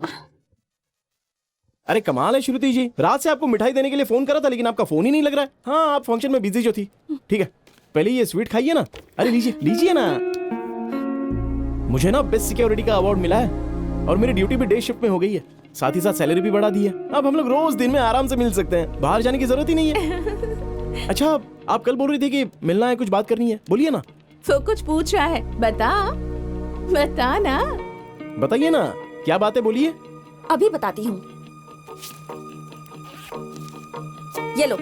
अरे कमाल है श्रुति जी, रात से आपको मिठाई देने के लिए फोन करा था लेकिन आपका फोन ही नहीं लग रहा है। हाँ आप फंक्शन में बिजी जो थी। ठीक है पहले ये स्वीट खाइए ना। अरे लीजिए लीजिए ना। मुझे ना बेस्ट सिक्योरिटी का अवार्ड मिला है और मेरी ड्यूटी भी डे शिफ्ट में हो गई है, साथ ही साथ सैलरी भी बढ़ा दी है। अब हम लोग रोज दिन में आराम से मिल सकते हैं, बाहर जाने की जरूरत ही नहीं है। अच्छा आप कल बोल रही थी कि मिलना है, कुछ बात करनी है, बोलिए ना। तो कुछ पूछ रहा है, बता बता ना। बताइए ना क्या बात है, बोलिए। अभी बताती हूँ, ये लो।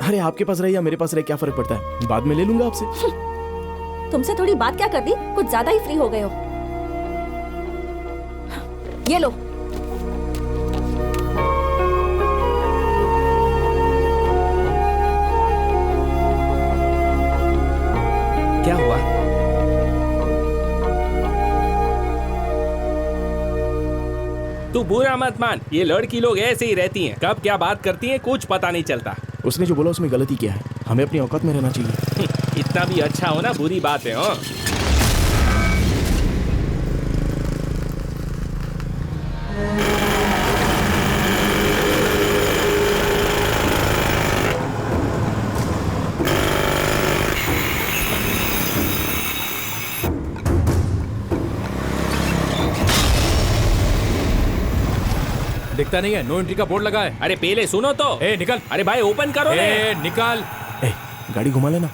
अरे आपके पास रहे या मेरे पास रहे क्या फर्क पड़ता है, बाद में ले लूंगा आपसे। तुमसे थोड़ी बात क्या कर दी, कुछ ज्यादा ही फ्री हो गए हो। ये लो। क्या हुआ? तू बुरा मत मान, ये लड़की लोग ऐसे ही रहती हैं, कब क्या बात करती हैं कुछ पता नहीं चलता। उसने जो बोला उसमें गलती क्या है, हमें अपनी औकात में रहना चाहिए। इतना भी अच्छा होना बुरी बात है। हाँ दिखता नहीं है, नो एंट्री का बोर्ड लगा है। अरे पहले सुनो तो। ए निकल। अरे भाई ओपन करो। ए निकल। ए गाड़ी घुमा लेना।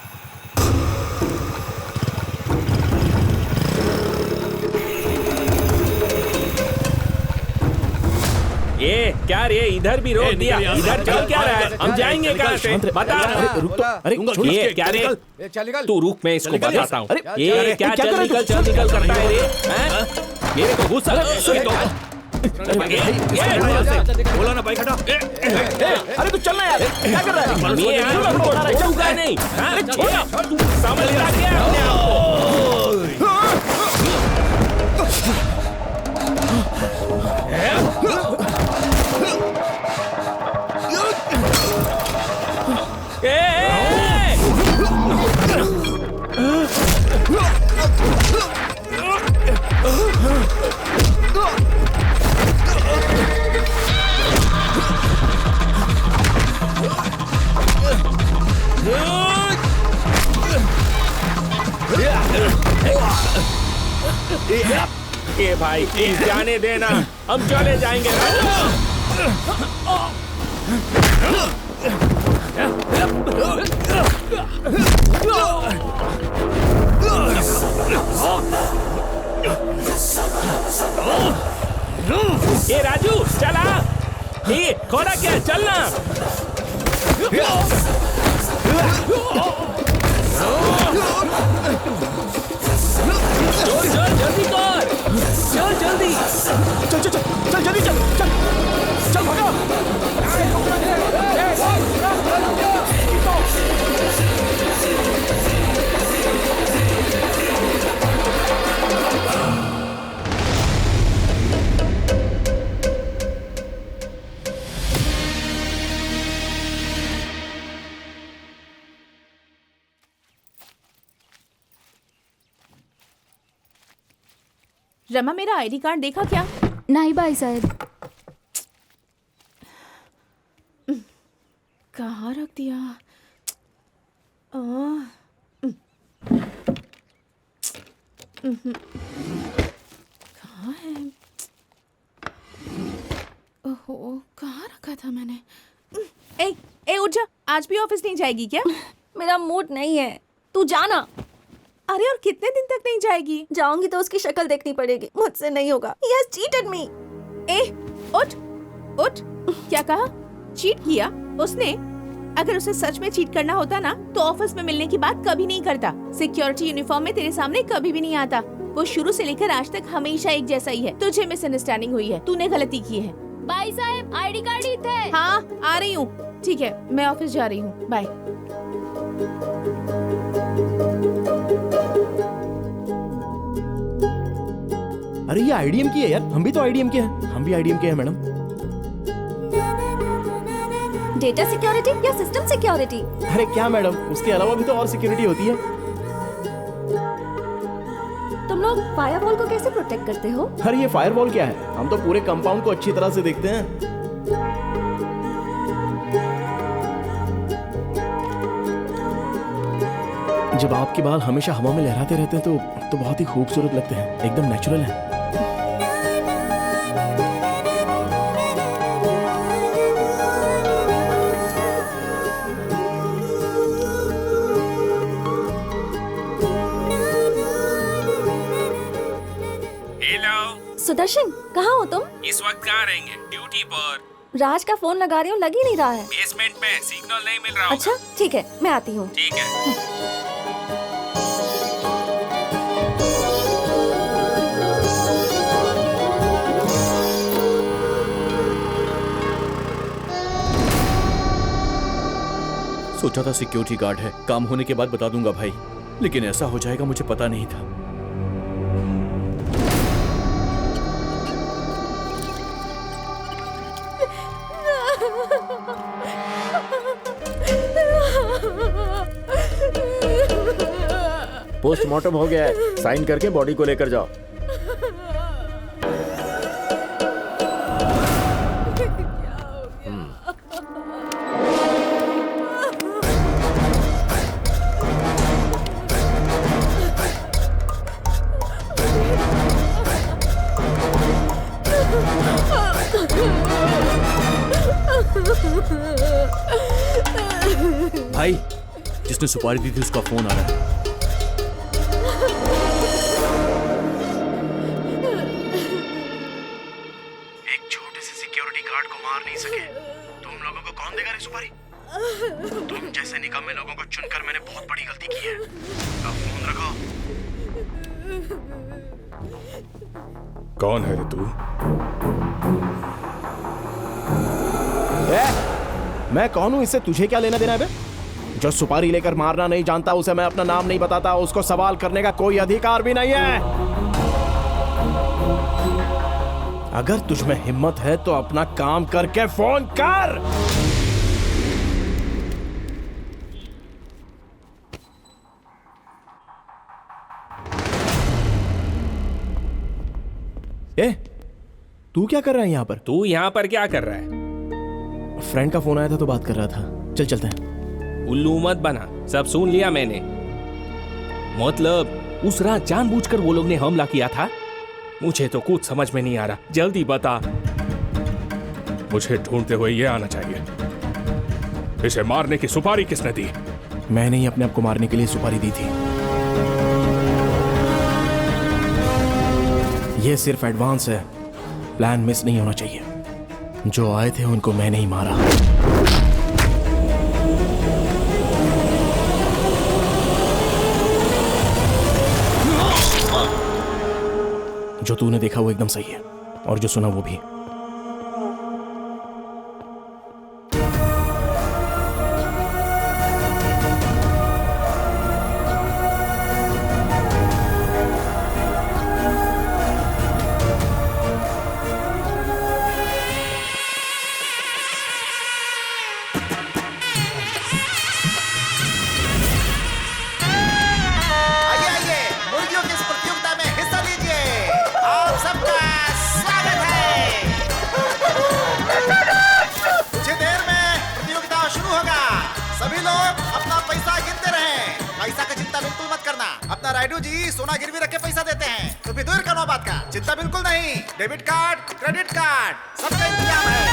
ये क्या रे, इधर भी रोक दिया, इधर चल क्या रहा है? हम जाएंगे कहाँ से बता। अरे रुक तो, अरे ये क्या रे, चल निकल। तू रुक, मैं इसको बताता हूँ। ये क्या क्या चल निकल करता है रे? मेरे को गुस्सा बोला ना बाइक हटा। अरे तू चलना यार, क्या कर रहा है? मैं यार छोड़ूंगा नहीं। तू समझता क्या अपने आप को? ये भाई प्लीज जाने देना, हम चले जाएंगे। ये राजू चला, ये खोला क्या, चलना। चल चल जल्दी कर, चल जल्दी, चल चल चल जल्दी चल चल चल भागा। रमा मेरा आईडी कार्ड देखा क्या? नहीं भाई साहब। कहाँ रख दिया? कहाँ है? ओहो कहाँ रखा था मैंने? ए उठ जा, आज भी ऑफिस नहीं जाएगी क्या? मेरा मूड नहीं है, तू जाना। अरे और कितने दिन तक नहीं जाएगी? जाऊंगी तो उसकी शक्ल देखनी पड़ेगी, मुझसे नहीं होगा। He has cheated me. ए, उठ उठ। क्या कहा? चीट किया उसने? अगर उसे सच में चीट करना होता ना तो ऑफिस में मिलने की बात कभी नहीं करता। सिक्योरिटी यूनिफॉर्म में तेरे सामने कभी भी नहीं आता। वो शुरू से लेकर आज तक हमेशा एक जैसा ही है। तुझे मिसअंडरस्टैंडिंग हुई है, तूने गलती की है। भाई साहब आईडी कार्ड ही थे। हाँ आ रही हूँ। ठीक है मैं ऑफिस जा रही हूँ, बाय। अरे ये आईडीएम की है यार, हम भी तो आईडीएम के हैं। हम भी आईडीएम के हैं मैडम। डेटा सिक्योरिटी या सिस्टम सिक्योरिटी? अरे क्या मैडम, उसके अलावा भी तो और सिक्योरिटी होती है। तुम लोग फायरवॉल को कैसे प्रोटेक्ट करते हो? अरे ये फायरवॉल क्या है, हम तो पूरे कंपाउंड को अच्छी तरह से देखते हैं। जब आपके बाल हमेशा हवा में लहराते रहते हैं तो बहुत ही खूबसूरत लगते हैं, एकदम नेचुरल है। हेलो सुदर्शन, कहाँ हो तुम? इस वक्त कहाँ रहेंगे? ड्यूटी पर। राज का फोन लगा रही हूँ, लग ही नहीं रहा है। बेसमेंट में सिग्नल नहीं मिल रहा। अच्छा ठीक है, मैं आती हूँ। ठीक है। सोचा था सिक्योरिटी गार्ड है, काम होने के बाद बता दूंगा भाई, लेकिन ऐसा हो जाएगा मुझे पता नहीं था। पोस्टमार्टम हो गया है, साइन करके बॉडी को लेकर जाओ। भाई जिसने सुपारी दी थी उसका फोन आ रहा है। एक छोटे से सिक्योरिटी गार्ड को मार नहीं सके, तुम लोगों को कौन देगा रे सुपारी? तुम जैसे निकम्मे लोगों को चुनकर मैंने बहुत बड़ी गलती की है। अब फोन रखो। कौन है रे तू? मैं कौन हूं, इससे तुझे क्या लेना देना है बे? जो सुपारी लेकर मारना नहीं जानता उसे मैं अपना नाम नहीं बताता, उसको सवाल करने का कोई अधिकार भी नहीं है। अगर तुझ में हिम्मत है तो अपना काम करके फोन कर। ए, तू क्या कर रहा है यहाँ पर? तू यहाँ पर क्या कर रहा है? फ्रेंड का फोन आया था तो बात कर रहा था। चल चलते हैं। उल्लू मत बना, सब सुन लिया मैंने। मतलब उस रात जानबूझकर वो लोग ने हमला किया था? मुझे तो कुछ समझ में नहीं आ रहा, जल्दी बता। मुझे ढूंढते हुए ये आना चाहिए। इसे मारने की सुपारी किसने दी? मैंने ही अपने आप को मारने के लिए सुपारी दी थी। ये सिर्फ एडवांस है, प्लान मिस नहीं होना चाहिए। जो आए थे उनको मैंने ही मारा। जो तूने देखा वो एकदम सही है और जो सुना वो भी। अपना राइडू जी सोना गिरवी रख के पैसा देते हैं, तो भी दूर करो बात का, चिंता बिल्कुल नहीं। डेबिट कार्ड, क्रेडिट कार्ड, सबका इंतजाम है।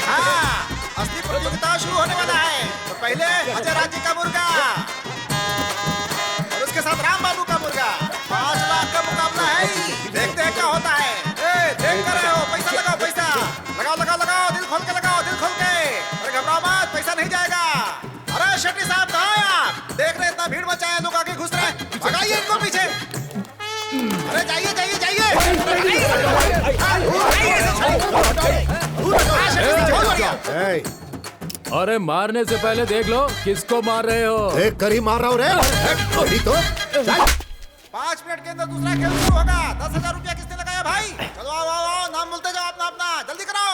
हाँ, असली प्रतियोगिता शुरू होने वाला है। तो पहले अजय राज जी का मुर्गा और उसके साथ राम बाबू का मुर्गा। 5 लाख का मुकाबला है। अरे मारने से पहले देख लो किसको मार रहे हो। देख कर ही मार रहा हूँ रे। अभी तो 5 मिनट के अंदर दूसरा खेल शुरू होगा। 10,000 रुपया किसने लगाया भाई? चलो आओ आओ आओ, नाम बोलते जाओ अपना अपना, जल्दी करो।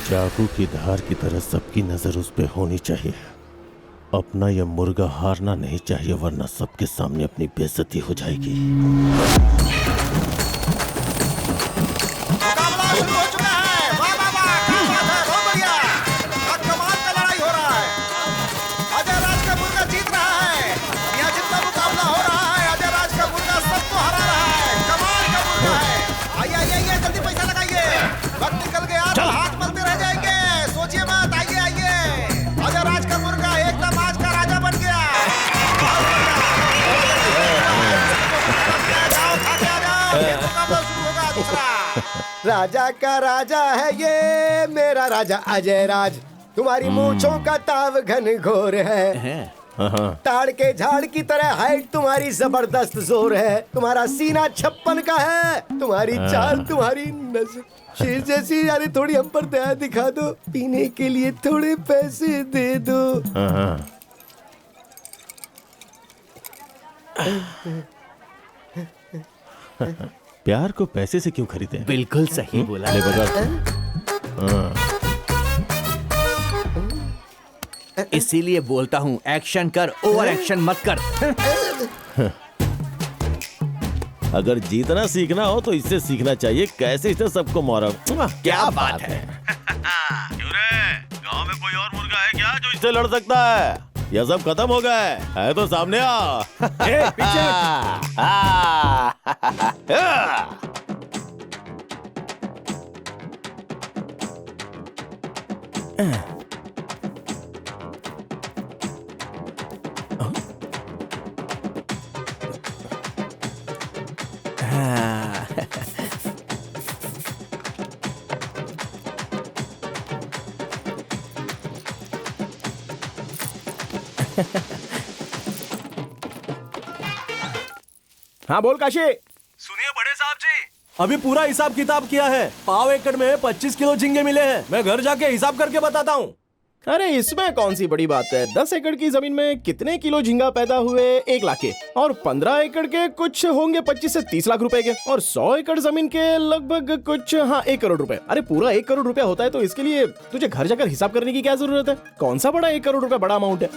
चाकू की धार की तरह सबकी नजर उस पे होनी चाहिए। अपना यह मुर्गा हारना नहीं चाहिए, वरना सबके सामने अपनी बेइज्जती हो जाएगी। मुकाबला शुरू हो चुका है। वाह वाह वाह, क्या बात है, बहुत बढ़िया। कमाल का लड़ाई हो रहा है। अजय राज का मुर्गा जीत रहा है। यहाँ जितना मुकाबला हो रहा है, अजय राज का मुर्गा सबको हरा रहा है। कमाल का मुर्गा है। आइए आइए आइए, जल्दी पैसा लगाइए, वक्त निकल गया तो हाथ मलते रह जाएंगे। सोचिए मत, आइए आइए। अजय राज का मुर्गा एकदम आज का राजा बन गया। जाओ खा के आ जाओ, फिर मुकाबला शुरू होगा दूसरा। राजा का राजा है ये मेरा राजा अजय राज। तुम्हारी मूंछों का ताव घन घोर है। ताड़ के झाड़ की तरह हाइट तुम्हारी जबरदस्त जोर है। तुम्हारा सीना 56 का है। तुम्हारी चाल, तुम्हारी नजर शेर जैसी। यानी थोड़ी हम पर दया दिखा दो, पीने के लिए थोड़े पैसे दे दो। प्यार को पैसे से क्यों खरीदे? बिल्कुल सही बोला। ले बता। इसीलिए बोलता हूँ, एक्शन कर, ओवर एक्शन मत कर। अगर जीतना सीखना हो तो इससे सीखना चाहिए, कैसे इसने सबको मारा। क्या बात है। गांव में कोई और मुर्गा है क्या जो इससे लड़ सकता है? यह सब खत्म हो गया है तो सामने आ। पीछे। हाँ बोल काशी। सुनिए बड़े साहब जी, अभी पूरा हिसाब किताब किया है। पाव एकड़ में 25 किलो झींगे मिले हैं। मैं घर जाके हिसाब करके बताता हूँ। अरे इसमें कौन सी बड़ी बात है। 10 एकड़ की जमीन में कितने किलो झींगा पैदा हुए? 1 लाख के। और 15 एकड़ के कुछ होंगे 25 से 30 लाख रुपए के। और 100 एकड़ जमीन के लगभग कुछ 1 करोड़ रुपए। अरे पूरा 1 करोड़ रुपया होता है तो इसके लिए तुझे घर जाकर हिसाब करने की क्या जरूरत है? कौन सा बड़ा 1 करोड़ रुपया बड़ा अमाउंट है?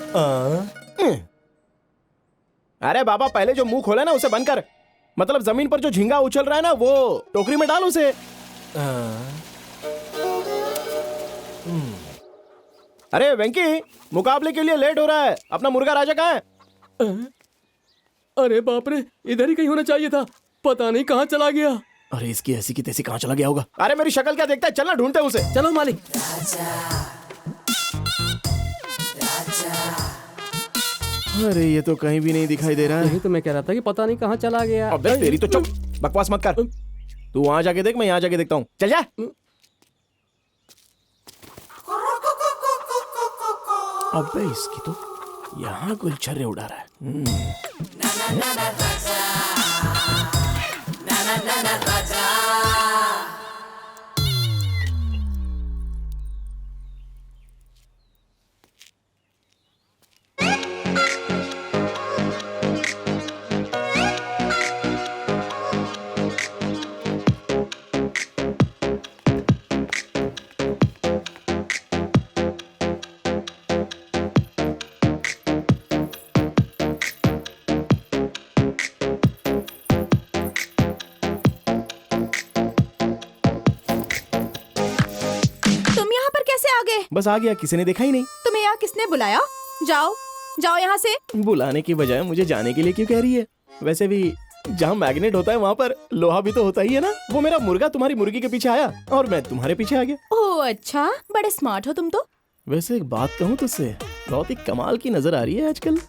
अरे बाबा, पहले जो मुंह खोला ना उसे बंद कर। मतलब जमीन पर जो झींगा उछल रहा है ना, वो टोकरी में डाल उसे। अरे वेंकी, मुकाबले के लिए लेट हो रहा है। अपना मुर्गा राजा कहाँ है? अरे बाप रे, इधर ही कहीं होना चाहिए था, पता नहीं कहाँ चला गया। अरे इसकी ऐसी की तैसी कहाँ चला गया होगा? अरे मेरी शक्ल क्या देखता है, चलना ढूंढते हैं उसे। चलो मालिक। अरे ये तो कहीं भी नहीं दिखाई दे रहा है। यही तो मैं कह रहा था कि पता नहीं कहाँ चला गया। अबे तेरी तो चुप, बकवास मत कर। तू वहां जाके देख, मैं यहाँ जाके देखता हूँ। चल जा। अबे इसकी तो यहाँ गुलछर्रे उड़ा रहा है। बस आ गया, किसी ने देखा ही नहीं। तुम्हें यहाँ किसने बुलाया? जाओ जाओ यहाँ से। बुलाने की बजाय मुझे जाने के लिए क्यों कह रही है? वैसे भी जहाँ मैग्नेट होता है वहाँ पर लोहा भी तो होता ही है ना। वो मेरा मुर्गा तुम्हारी मुर्गी के पीछे आया और मैं तुम्हारे पीछे आ गया। ओह अच्छा, बड़े स्मार्ट हो तुम तो। वैसे एक बात कहूँ तुझसे, बहुत ही कमाल की नजर आ रही है आजकल।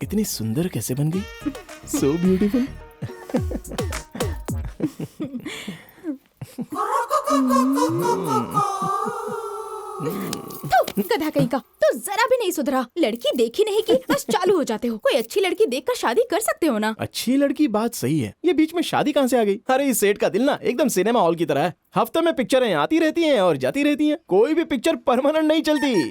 इतनी सुंदर कैसे बन गई? So beautiful. गधा कहीं का, तो जरा भी नहीं सुधरा। लड़की देखी नहीं की बस चालू हो जाते हो। कोई अच्छी लड़की देखकर शादी कर सकते हो ना। अच्छी लड़की बात सही है, ये बीच में शादी कहाँ से आ गई? अरे इस सेठ का दिल ना एकदम सिनेमा हॉल की तरह है। हफ्ते में पिक्चरें आती रहती हैं और जाती रहती हैं, कोई भी पिक्चर परमानेंट नहीं चलती।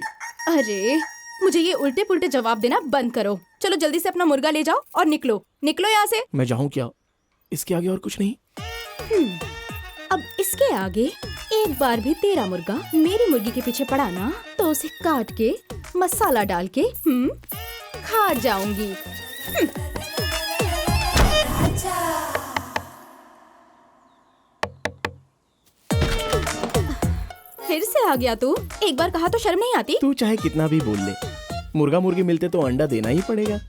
अरे मुझे ये उल्टे पुल्टे जवाब देना बंद करो। चलो जल्दी से अपना मुर्गा ले जाओ और निकलो निकलो यहाँ से। मैं जाऊँ क्या? इसके आगे और कुछ नहीं? अब इसके आगे एक बार भी तेरा मुर्गा मेरी मुर्गी के पीछे पड़ा ना तो उसे काट के मसाला डाल के खा जाऊंगी। फिर से आ गया तू। एक बार कहा तो शर्म नहीं आती? तू चाहे कितना भी बोल ले, मुर्गा मुर्गी मिलते तो अंडा देना ही पड़ेगा।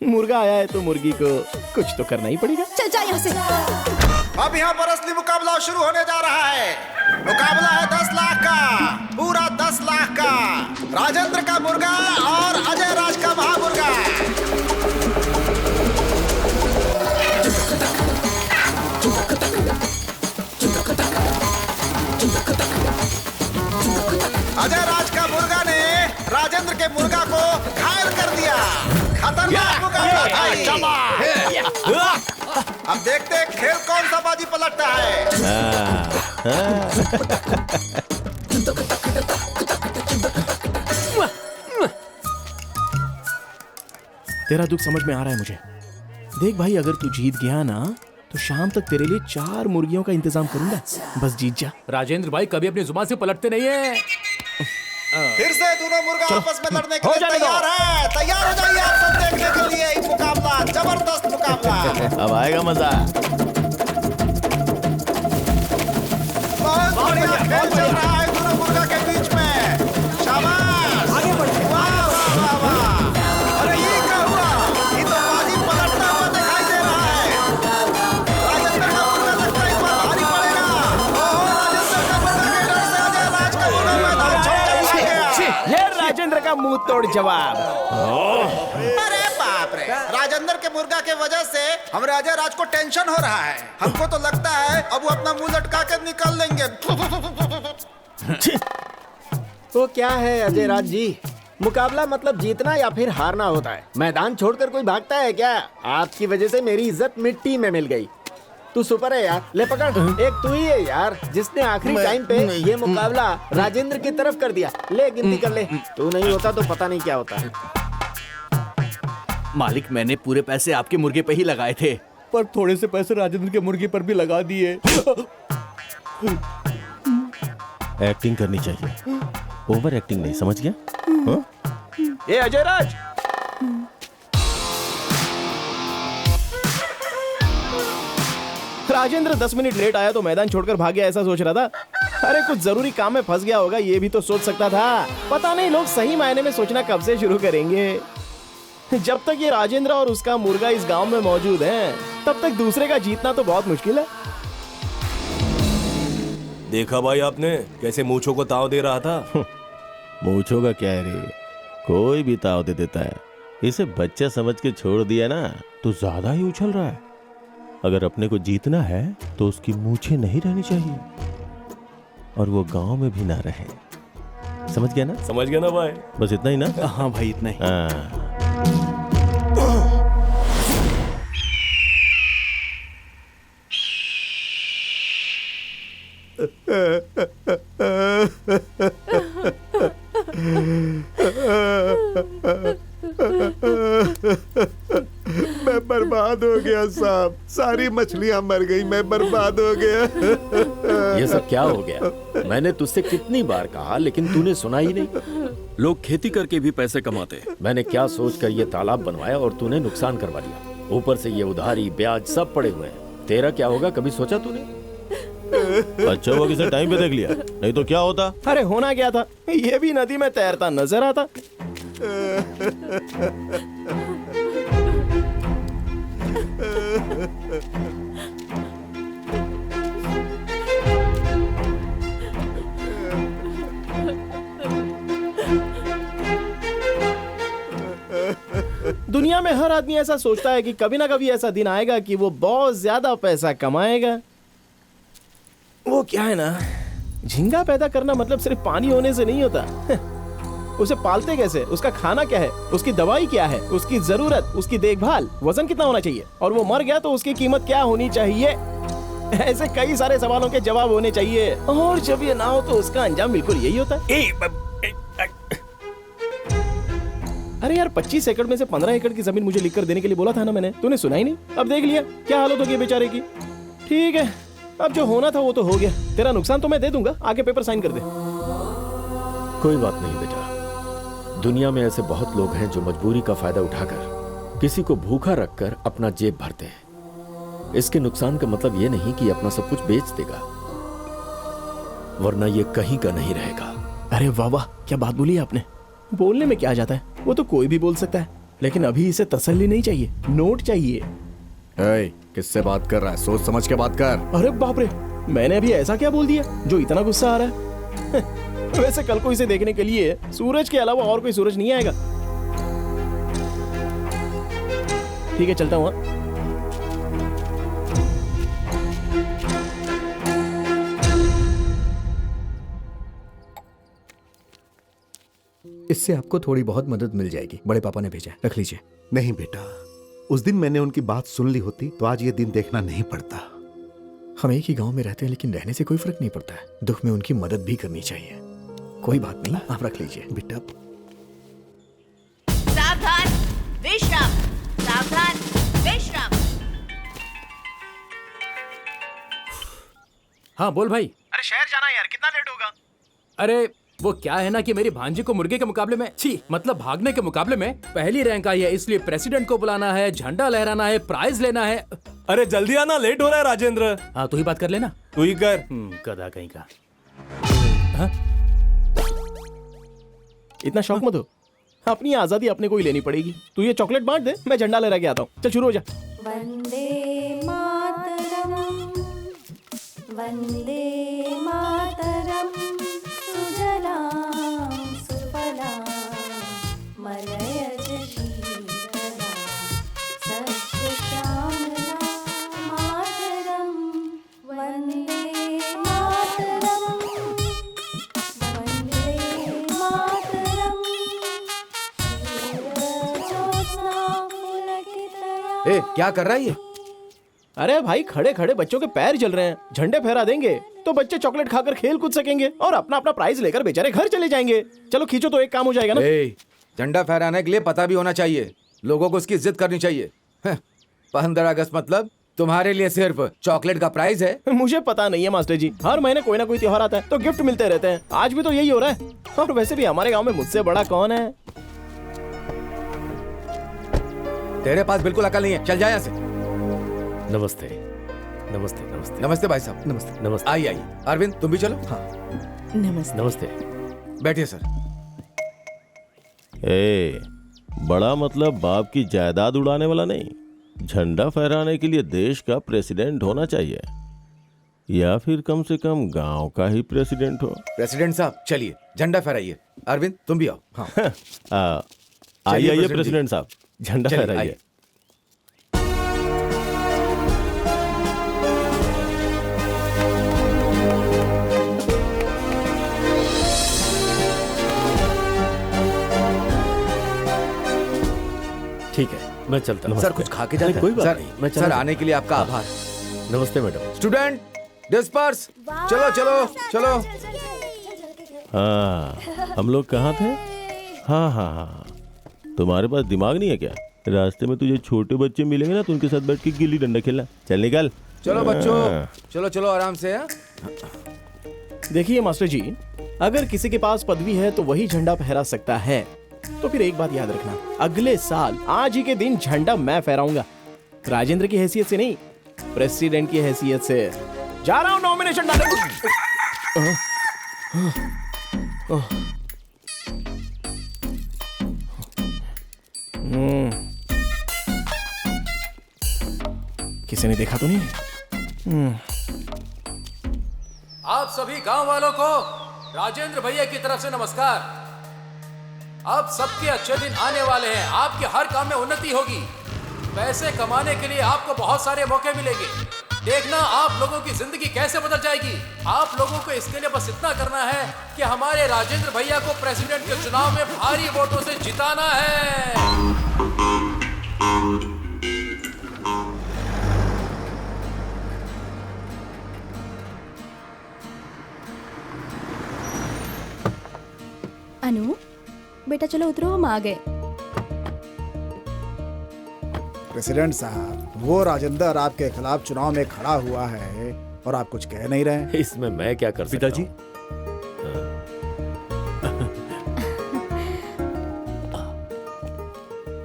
मुर्गा आया है तो मुर्गी को कुछ तो करना ही पड़ेगा। चल जा यहाँ से। अब यहाँ पर असली मुकाबला शुरू होने जा रहा है। मुकाबला है 10 लाख का, पूरा 10 लाख का। राजेंद्र का मुर्गा और अजय राज का महामुर्गा। अजय राज का मुर्गा ने राजेंद्र के मुर्गा को घायल कर दिया। खतरनाक मुकाबला था। अब देखते हैं खेल कौन सा बाजी पलटता है। तेरा दुख समझ में आ रहा है मुझे। देख भाई, अगर तू जीत गया ना तो शाम तक तेरे लिए 4 मुर्गियों का इंतजाम करूंगा। बस जीत जा। राजेंद्र भाई कभी अपनी जुबान से पलटते नहीं है। फिर से दोनों मुर्गा आपस में लड़ने के लिए तैयार है। तैयार हो जाइए आप सब देखने के लिए एक मुकाबला, जबरदस्त मुकाबला। अब आएगा मजा। बहुत बढ़िया खेल चल रहा है दोनों मुर्गा के बीच में। शाबाश, आगे बढ़ो। वाह वाह वाह वाह। अरे ये क्या हुआ? ये तो बाजी पलटता हुआ दिखाई दे रहा है। राजेंद्र का मुर्गा लगता है इस बार भारी पड़ेगा। ओहो, राजेंद्र का मुर्गा के डर से अजय राज का मुर्गा मैदान छोड़ ये राजेंद्र का मुंह तोड़ जवाब। अरे बाप रे, राजेंद्र के मुर्गा के वजह से हमारे अजय राज को टेंशन हो रहा है। हमको तो लगता है अब वो अपना मुंह लटका कर निकल लेंगे। तो क्या है अजय राज जी, मुकाबला मतलब जीतना या फिर हारना होता है। मैदान छोड़कर कोई भागता है क्या? आपकी वजह से मेरी इज्जत मिट्टी में मिल गई। तू सुपर है यार, ले पकड़। एक तू ही है यार जिसने आखिरी टाइम पे ये मुकाबला राजेंद्र की तरफ कर दिया। ले गिनती कर ले। तू नहीं होता तो पता नहीं क्या होता है। मालिक, मैंने पूरे पैसे आपके मुर्गे पे ही लगाए थे, पर थोड़े से पैसे राजेंद्र के मुर्गे पर भी लगा दिए। एक्टिंग करनी चाहिए, ओवर एक्टिंग नहीं, समझ गया? ये अजय राज, राजेंद्र 10 मिनट लेट आया तो मैदान छोड़कर भाग गया, ऐसा सोच रहा था। अरे कुछ जरूरी काम में फंस गया होगा, ये भी तो सोच सकता था। पता नहीं लोग सही मायने में सोचना कब से शुरू करेंगे। जब तक ये राजेंद्र और उसका मुर्गा इस गांव में मौजूद हैं, तब तक दूसरे का जीतना तो बहुत मुश्किल है। देखा भाई आपने कैसे मूंछों को ताव दे रहा था। मूंछों का क्या है रे, कोई भी ताव दे देता है। इसे बच्चा समझ के छोड़ दिया ना तो ज्यादा ही उछल रहा है। अगर अपने को जीतना है तो उसकी मूंछें नहीं रहनी चाहिए और वो गांव में भी ना रहे। समझ गया ना? समझ गया ना भाई? बस इतना ही ना? हाँ भाई, इतना ही। हाँ। मैं बर्बाद हो गया साहब, सारी मछलियां मर गई, मैं बर्बाद हो गया। ये सब क्या हो गया? मैंने तुझसे कितनी बार कहा लेकिन तूने सुना ही नहीं। लोग खेती करके भी पैसे कमाते। मैंने क्या सोचकर ये तालाब बनवाया और तूने नुकसान करवा दिया। ऊपर से ये उधारी ब्याज सब पड़े हुए हैं। तेरा क्या होगा कभी सोचा तूने? अच्छा हुआ किसी टाइम पे देख लिया, नहीं तो क्या होता। अरे होना क्या था, ये भी नदी में तैरता नजर आता। दुनिया में हर आदमी ऐसा सोचता है कि कभी ना कभी ऐसा दिन आएगा कि वो बहुत ज्यादा पैसा कमाएगा। वो क्या है ना, झींगा पैदा करना मतलब सिर्फ पानी होने से नहीं होता। उसे पालते कैसे, उसका खाना क्या है, उसकी दवाई क्या है, उसकी जरूरत, उसकी देखभाल, वजन कितना होना चाहिए, और वो मर गया तो उसकी कीमत क्या होनी चाहिए। ऐसे कई सारे सवालों के जवाब होने चाहिए, और जब ये ना हो तो उसका अंजाम बिल्कुल यही होता है। अरे यार 25 एकड़ में से 15 एकड़ की जमीन मुझे लिखकर देने के लिए बोला था ना मैंने, तूने सुना ही नहीं। अब देख लिया क्या हालत होगी बेचारे की। ठीक है, अब जो होना था वो तो हो गया, तेरा नुकसान तो मैं दे दूंगा, आगे पेपर साइन कर दे। कोई बात नहीं बेटा, दुनिया में ऐसे बहुत लोग हैं जो मजबूरी का फायदा उठाकर किसी को भूखा रखकर अपना जेब भरते हैं। इसके नुकसान का मतलब ये नहीं कि अपना सब कुछ बेच देगा, वरना ये कहीं का नहीं रहेगा। अरे वाह वाह, क्या बात बोली आपने। बोलने में क्या जाता है, वो तो कोई भी बोल सकता है, लेकिन अभी इसे तसल्ली नहीं चाहिए, नोट चाहिए। किससे बात कर रहा है, सोच समझ के बात कर। अरे बाप रे, मैंने अभी ऐसा क्या बोल दिया जो इतना गुस्सा आ रहा है। वैसे कल को इसे देखने के लिए सूरज के अलावा और कोई सूरज नहीं आएगा। ठीक है, चलता हूँ। इससे आपको थोड़ी बहुत मदद मिल जाएगी, बड़े पापा ने भेजा है, रख लीजिए। नहीं बेटा, उस दिन मैंने उनकी बात सुन ली होती तो आज ये दिन देखना नहीं पड़ता। हम एक ही गांव में रहते हैं, लेकिन रहने से कोई फर्क नहीं पड़ता है। दुख में उनकी मदद भी करनी चाहिए। कोई बात नहीं, आप रख लीजिए बेटा। सावधान, विश्राम, सावधान, विश्राम। हाँ बोल भाई। अरे शहर जाना है यार, कितना लेट होगा? अरे वो क्या है ना कि मेरी भांजी को मुर्गे के मुकाबले में मतलब भागने के मुकाबले में पहली रैंक आई है, इसलिए प्रेसिडेंट को बुलाना है, झंडा लहराना है, प्राइज लेना है। अरे जल्दी आना, लेट हो रहा है राजेंद्र। हाँ तू ही बात कर लेना। तू ही कर। गधा कहीं का। हाँ? इतना शौक मत हो, अपनी आजादी अपने को ही लेनी पड़ेगी। तू ये चॉकलेट बांट दे, मैं झंडा लहरा के आता हूँ। चल शुरू हो जा। वंदे मातरम, वंदे मातरम, सुजलां सुफलां मलयज शीतलां सस्यश्यामलां मातरम, वंदे मातरम, वंदे मातरम, ज्योत्स्ना पुलकितया। ए, क्या कर रहा है ये? अरे भाई, खड़े खड़े बच्चों के पैर जल रहे हैं, झंडे फहरा देंगे तो बच्चे चॉकलेट खाकर खेल कूद सकेंगे और अपना अपना प्राइज लेकर बेचारे घर चले जाएंगे। चलो खींचो तो एक काम हो जाएगा ना। झंडा फहराने के लिए पता भी होना चाहिए, लोगों को उसकी इज्जत करनी चाहिए। 15 अगस्त मतलब तुम्हारे लिए सिर्फ चॉकलेट का प्राइज है? मुझे पता नहीं है मास्टर जी, हर महीने कोई ना कोई त्योहार आता है तो गिफ्ट मिलते रहते हैं। आज भी तो यही हो रहा है, और वैसे भी हमारे गाँव में मुझसे बड़ा कौन है। तेरे पास बिल्कुल अकल नहीं है, चल जा यहाँ से। नमस्ते नमस्ते नमस्ते नमस्ते भाई साहब। नमस्ते नमस्ते। आइए आइए, अरविंद तुम भी चलो। हाँ नमस्ते। नमस्ते। बैठिए सर। बड़ा मतलब बाप की जायदाद उड़ाने वाला नहीं, झंडा फहराने के लिए देश का प्रेसिडेंट होना चाहिए, या फिर कम से कम गांव का ही प्रेसिडेंट हो। प्रेसिडेंट साहब चलिए झंडा फहराइए। अरविंद तुम भी आओ। हाँ आइए प्रेसिडेंट साहब, झंडा फहराइए। ठीक है, मैं चलता हूँ। सर कुछ खा के जाते कोई बात सर, नहीं, मैं सर आने के लिए आपका आभार। नमस्ते मैडम। स्टूडेंट डिस्पर्स, चलो चलो चलो। हाँ, हम लोग कहाँ थे? हाँ हाँ हाँ, तुम्हारे पास दिमाग नहीं है क्या? रास्ते में तुझे छोटे बच्चे मिलेंगे ना, तो उनके साथ बैठ के गिल्ली डंडा खेलना। चल निकल। चलो बच्चों, चलो चलो आराम से। देखिए मास्टर जी, अगर किसी के पास पदवी है तो वही झंडा फहरा सकता है। तो फिर एक बात याद रखना, अगले साल आज ही के दिन झंडा मैं फहराऊंगा, राजेंद्र की हैसियत से नहीं, प्रेसिडेंट की हैसियत से। जा रहा हूं नॉमिनेशन डालने। किसी ने देखा तो नहीं? आप सभी गांव वालों को राजेंद्र भैया की तरफ से नमस्कार। अब सबके अच्छे दिन आने वाले हैं, आपके हर काम में उन्नति होगी, पैसे कमाने के लिए आपको बहुत सारे मौके मिलेंगे। देखना आप लोगों की जिंदगी कैसे बदल जाएगी। आप लोगों को इसके लिए बस इतना करना है कि हमारे राजेंद्र भैया को प्रेसिडेंट के चुनाव में भारी वोटों से जिताना है। अनु बेटा चलो उतरो, हम आ गए। प्रेसिडेंट साहब, वो राजेंद्र आपके खिलाफ चुनाव में खड़ा हुआ है और आप कुछ कह नहीं रहे। इसमें मैं क्या कर सकता पिताजी?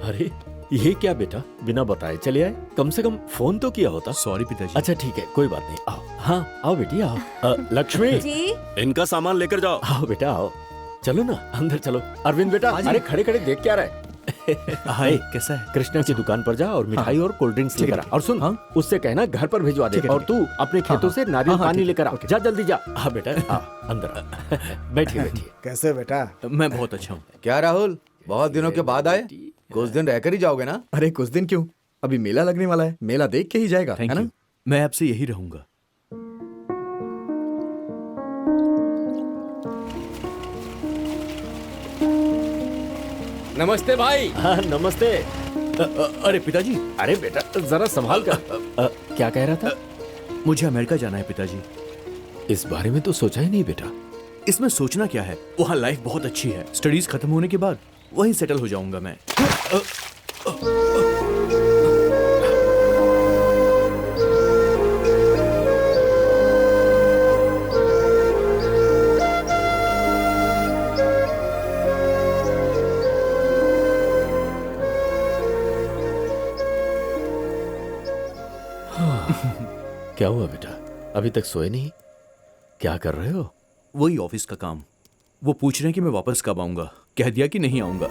अरे ये क्या बेटा, बिना बताए चले आए? कम से कम फोन तो किया होता। सॉरी पिताजी। अच्छा ठीक है, कोई बात नहीं। आओ, हाँ आओ बेटी आओ। लक्ष्मी जी? इनका सामान लेकर जाओ। आओ बेटा आओ, चलो ना अंदर चलो। अरविंद बेटा, अरे खड़े खड़े देख क्या रहा है? हाय, कैसा है? कृष्णा की दुकान पर जा और मिठाई और कोल्ड ड्रिंक्स लेकर आ। और सुन, उससे कहना घर पर भिजवा दे। और तू अपने खेतों से नारियल पानी लेकर आ। जा जल्दी जा। हाँ बेटा आ, अंदर आ। बैठिए बैठिए। कैसे बेटा? मैं बहुत अच्छा हूँ। क्या राहुल, बहुत दिनों के बाद आए? कुछ दिन रहकर ही जाओगे ना? अरे कुछ दिन क्यों, अभी मेला लगने वाला है, मेला देख के ही जाएगा, है ना? मैं आपसे यही रहूंगा। नमस्ते भाई। हाँ नमस्ते। अरे पिताजी। अरे बेटा जरा संभाल कर। क्या कह रहा था? मुझे अमेरिका जाना है पिताजी। इस बारे में तो सोचा ही नहीं बेटा। इसमें सोचना क्या है, वहाँ लाइफ बहुत अच्छी है। स्टडीज खत्म होने के बाद वहीं सेटल हो जाऊंगा मैं। क्या हुआ बेटा, अभी तक सोए नहीं? क्या कर रहे हो? वही ऑफिस का काम। वो पूछ रहे हैं कि मैं वापस कब आऊंगा। कह दिया कि नहीं आऊंगा।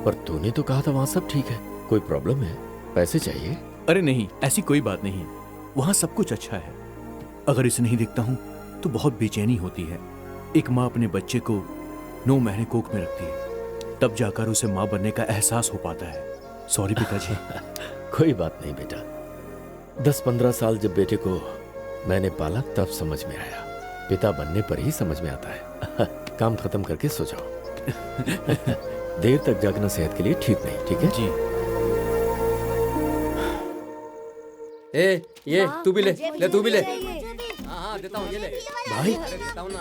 पर तूने तो कहा था वहां सब ठीक है। कोई प्रॉब्लम है? पैसे चाहिए? अरे नहीं, ऐसी कोई बात नहीं। वहां सब कुछ अच्छा है। अगर इसे नहीं देखता हूं तो बहुत बेचैनी होती है। एक माँ अपने बच्चे को 9 महीने कोख में रखती है, तब जाकर उसे माँ बनने का एहसास हो पाता है। सॉरी पिताजी। कोई बात नहीं बेटा, 10-15 साल जब बेटे को मैंने पाला तब समझ में आया। पिता बनने पर ही समझ में आता है। काम खत्म करके सो जाओ। देर तक जागना सेहत के लिए ठीक नहीं। ठीक है जी। ये तू भी ले तू भी ले। हाँ देता हूँ, ये ले भाई।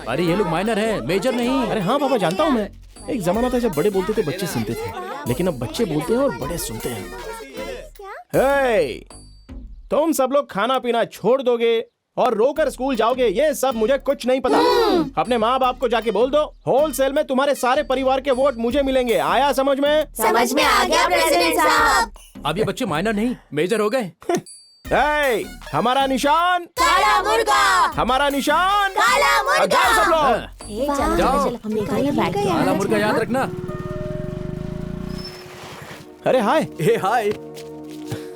अरे ये लोग माइनर है, मेजर नहीं। अरे हाँ बाबा, जानता हूँ मैं। एक जमाना था जब बड़े बोलते थे बच्चे सुनते थे, लेकिन अब बच्चे बोलते हैं और बड़े सुनते हैं। हे, तुम सब लोग खाना पीना छोड़ दोगे और रोकर स्कूल जाओगे, ये सब मुझे कुछ नहीं पता। अपने माँ बाप को जाके बोल दो, होलसेल में तुम्हारे सारे परिवार के वोट मुझे मिलेंगे। आया समझ में? समझ में आ गया प्रेसिडेंट साहब। अब ये बच्चे माइनर नहीं मेजर हो गए। हमारा निशान काला मुर्गा। हमारा निशान काला मुर्गा। जाओ सब लोग। जाओ। काला मुर्गा याद रखना। अरे हाय। हे हाय।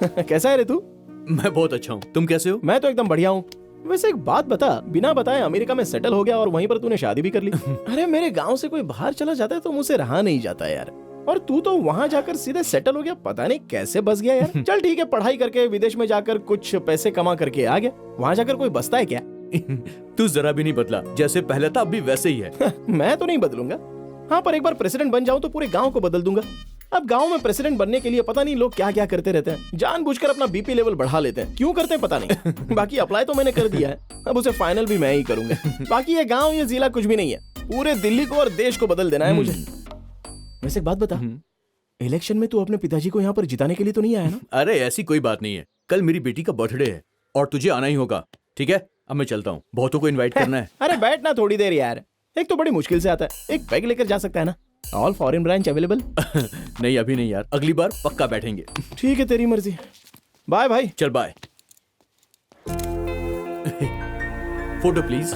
कैसा है रे तू? मैं बहुत अच्छा हूँ, तुम कैसे हो? मैं तो एकदम बढ़िया हूँ। वैसे एक बात बता, बिना बताए अमेरिका में सेटल हो गया और वहीं पर तूने शादी भी कर ली। अरे मेरे गांव से कोई बाहर चला जाता है तो मुझसे रहा नहीं जाता यार। और तू तो वहाँ जाकर सीधे सेटल हो गया, पता नहीं कैसे बस गया यार। चल ठीक है, पढ़ाई करके विदेश में जाकर कुछ पैसे कमा करके आ गया। वहाँ जाकर कोई बसता है क्या? तू जरा भी नहीं बदला, जैसे पहले था अब भी वैसे ही है। मैं तो नहीं बदलूंगा। हाँ, पर एक बार प्रेसिडेंट बन जाऊं तो पूरे गांव को बदल दूंगा। अब गांव में प्रेसिडेंट बनने के लिए पता नहीं लोग क्या क्या करते रहते हैं, जानबूझकर अपना बीपी लेवल बढ़ा लेते हैं। क्यों करते हैं पता नहीं। बाकी अप्लाई तो मैंने कर दिया है, अब उसे फाइनल भी मैं ही करूंगा। बाकी ये गांव ये जिला कुछ भी नहीं है, पूरे दिल्ली को और देश को बदल देना है मुझे। वैसे एक बात बता, इलेक्शन में तू अपने पिताजी को यहाँ पर जिताने के लिए तो नहीं आया ना? अरे ऐसी कोई बात नहीं है, कल मेरी बेटी का बर्थडे है और तुझे आना ही होगा। ठीक है, अब मैं चलता हूँ, बहुतों को इनवाइट करना है। अरे बैठना थोड़ी देर यार, एक तो बड़ी मुश्किल से आता है, एक पैग लेकर जा सकता है ना? All foreign branch available? नहीं अभी नहीं यार, अगली बार पक्का बैठेंगे। ठीक है, तेरी मर्जी। बाय भाई। चल bye. Photo please.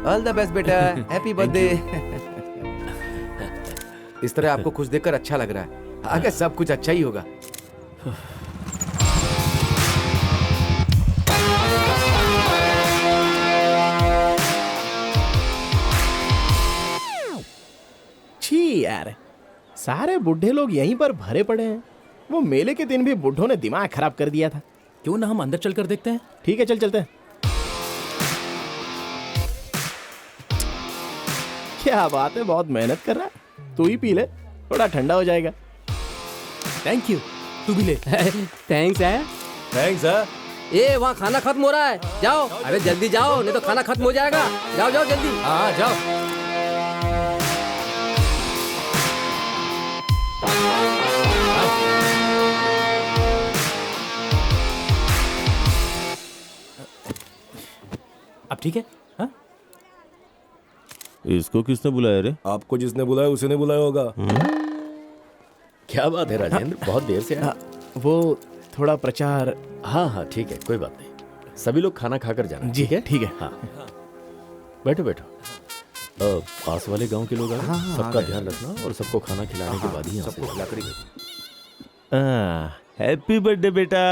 All the best बेटा, हैप्पी बर्थडे। इस तरह आपको खुश देखकर अच्छा लग रहा है, आगे सब कुछ अच्छा ही होगा। छी यार, सारे बुढ़े लोग यहीं पर भरे पड़े हैं। वो मेले के दिन भी बुढ़ों ने दिमाग खराब कर दिया था। क्यों ना हम अंदर चलकर देखते हैं? ठीक है, चल चलते हैं। क्या बात है, बहुत मेहनत कर रहा है। तू ही पी ले, थोड़ा ठंडा हो जाएगा। Thank you. तू भी ले। थैंक्स है। थैंक्स है। ए वहाँ खाना खत्म हो रहा है, जाओ। अरे जल्दी जाओ, नहीं तो खाना खत्म हो जाएगा। जाओ जाओ जल्दी। हाँ जाओ। अब ठीक है? हाँ? इसको किसने बुलाया रे? आपको जिसने बुलाया उसी ने बुलाया होगा। क्या बात है राजेंद्र, बहुत देर से आए। वो थोड़ा प्रचार। हाँ हाँ ठीक है, कोई बात नहीं। सभी लोग खाना खाकर जाना। जी है, ठीक है। हाँ बैठो बैठो। पास वाले गांव के लोग आए, सबका ध्यान रखना और सबको खाना खिलाने के बाद ही यहाँ से सबको खिला कर हैप्पी बर्थडे बेटा।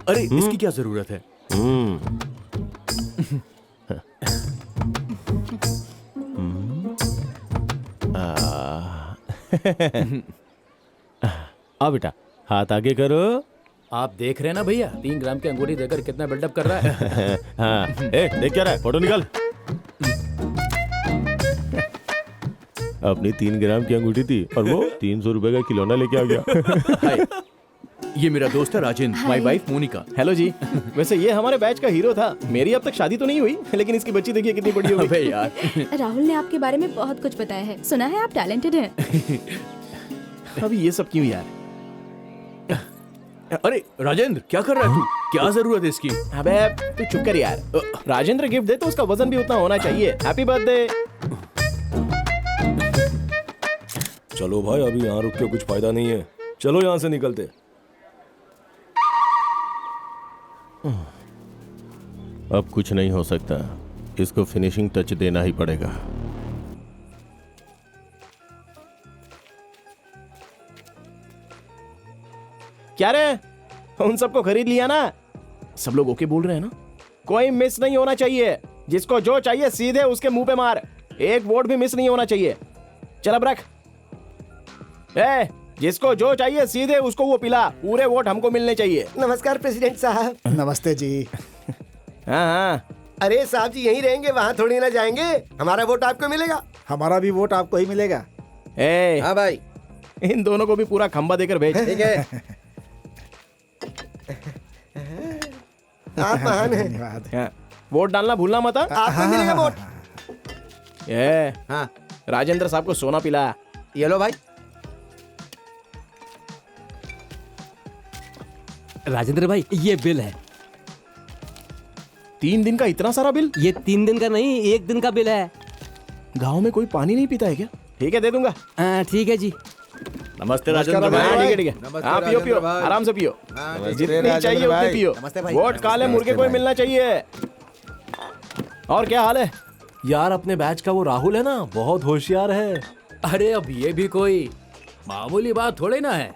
अरे इसकी क्या जरूरत है? आ बेटा, हाथ आगे करो। आप देख रहे हैं ना भैया, 3 ग्राम की अंगूठी देकर कितना बिल्डअप कर रहा है। हाँ, देख क्या रहा है, फोटो निकाल। अपनी 3 ग्राम की अंगूठी थी और वो 300 रुपए का खिलौना लेके आ गया। हाय, ये मेरा दोस्त है Rajendra, my wife Monika. Hello ji. वैसे ये हमारे बैच का हीरो था। मेरी अब तक शादी तो नहीं हुई, लेकिन इसकी बच्ची देखिए कितनी बड़ी हो गई। यार राहुल ने आपके बारे में बहुत कुछ बताया है, सुना है आप टैलेंटेड हैं। अभी ये सब क्यों यार? अरे राजेंद्र क्या कर रहा है तू? क्या जरूरत है इसकी? अबे तू चुप कर यार। राजेंद्र गिफ्ट दे तो उसका वजन भी उतना होना चाहिए। Happy birthday. चलो भाई, अभी यहाँ रुक के कुछ फायदा नहीं है, चलो यहाँ से निकलते। अब कुछ नहीं हो सकता, इसको फिनिशिंग टच देना ही पड़ेगा। क्या रे, उन सबको खरीद लिया ना? सब लोग ओके बोल रहे हैं ना? कोई मिस नहीं होना चाहिए। जिसको जो चाहिए सीधे उसके मुंह पे मार। एक वोट भी मिस नहीं होना चाहिए। चल अब रख। जिसको जो चाहिए सीधे उसको वो पिला। पूरे वोट हमको मिलने चाहिए। नमस्कार प्रेसिडेंट साहब। नमस्ते जी। हाँ। अरे साहब जी यहीं रहेंगे, वहाँ थोड़ी ना जाएंगे। हमारा वोट आपको मिलेगा। हमारा भी वोट आपको ही मिलेगा। हाँ भाई, इन दोनों को भी पूरा खंबा देकर भेज। ठीक है। आप महान हैं। धन्यवाद। वोट डालना भूलना मत। आपको मिलेगा वोट। हाँ, राजेंद्र साहब को सोना पिला। ये लो भाई। राजेंद्र भाई ये बिल है। 3 दिन का इतना सारा बिल? ये 3 दिन का नहीं, 1 दिन का बिल है। गांव में कोई पानी नहीं पीता है क्या? ठीक है, दे दूंगा। ठीक है जी। नमस्ते राजेंद्र भाई। ठीक है, हाँ पियो पियो, आराम से पियो, जितनी चाहिए उतनी पियो। वोट काले मुर्गे को ही मिलना चाहिए। और क्या हाल है? यार अपने बैच का वो राहुल है ना, बहुत होशियार है। अरे अब ये भी कोई मामूली बात थोड़ी ना है।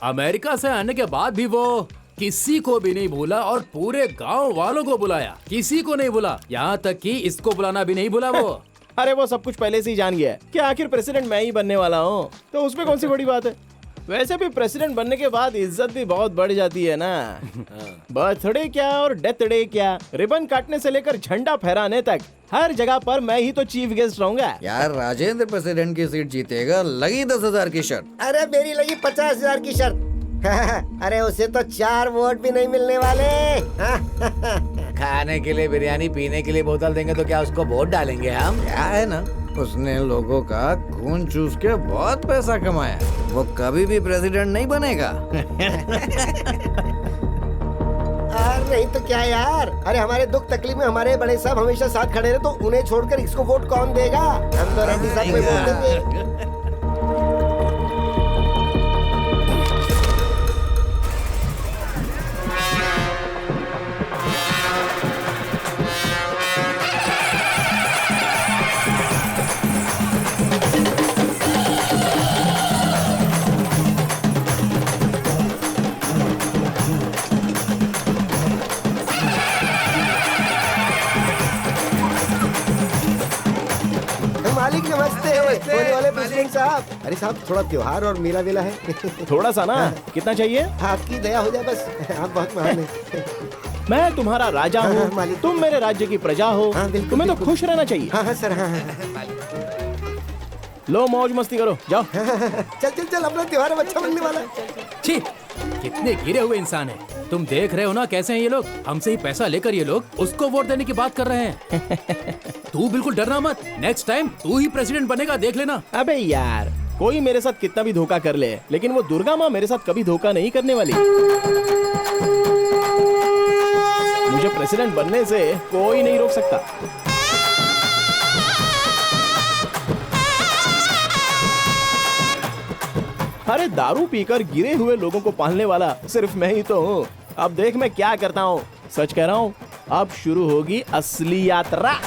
अमेरिका से आने के बाद भी वो किसी को भी नहीं भूला और पूरे गांव वालों को बुलाया। किसी को नहीं भूला, यहाँ तक कि इसको बुलाना भी नहीं भूला वो। अरे वो सब कुछ पहले से ही जान गया है कि आखिर प्रेसिडेंट मैं ही बनने वाला हूँ, तो उसमें कौन सी बड़ी बात है। वैसे भी प्रेसिडेंट बनने के बाद इज्जत भी बहुत बढ़ जाती है ना। बर्थडे क्या और डेथ डे क्या, रिबन काटने से लेकर झंडा फहराने तक हर जगह पर मैं ही तो चीफ गेस्ट रहूंगा। यार राजेंद्र प्रेसिडेंट की सीट जीतेगा, लगी 10,000 की शर्त। अरे मेरी लगी 50,000 की शर्त। अरे उसे तो 4 वोट भी नहीं मिलने वाले। खाने के लिए बिरयानी, पीने के लिए बोतल देंगे तो क्या उसको वोट डालेंगे हम? क्या है ना, उसने लोगों का खून चूस के बहुत पैसा कमाया। वो कभी भी प्रेसिडेंट नहीं बनेगा। अरे नहीं तो क्या यार। अरे हमारे दुख तकलीफ में हमारे बड़े साहब हमेशा साथ खड़े रहे, तो उन्हें छोड़कर इसको वोट कौन देगा? हम तो रेड्डी साहब को वोट देंगे। मालिक नमस्ते। होने वाले प्रेसिडेंट साहब। अरे साहब थोड़ा त्योहार और मेला वेला है। थोड़ा सा ना। कितना चाहिए? आपकी दया हो जाए बस। आप बहुत महान हैं। मैं तुम्हारा राजा हूँ, तुम मेरे राज्य की प्रजा हो, तुम्हें तो खुश रहना चाहिए। हाँ सर हाँ। लो मौज मस्ती करो, जाओ। चल चल चल, अपना त्योहार अच्छा बनने वाला है। छी, कितने गिरे हुए इंसान हैं। तुम देख रहे हो ना कैसे हैं ये लोग। हमसे ही पैसा लेकर ये लोग उसको वोट देने की बात कर रहे हैं। तू बिल्कुल डरना मत, नेक्स्ट टाइम तू ही प्रेसिडेंट बनेगा, देख लेना। अबे यार, कोई मेरे साथ कितना भी धोखा कर ले, लेकिन वो दुर्गा माँ मेरे साथ कभी धोखा नहीं करने वाली। मुझे प्रेसिडेंट बनने से कोई नहीं रोक सकता। अरे दारू पीकर गिरे हुए लोगों को पालने वाला सिर्फ मैं ही तो हूँ। अब देख मैं क्या करता हूँ। सच कह रहा हूँ, अब शुरू होगी असली यात्रा।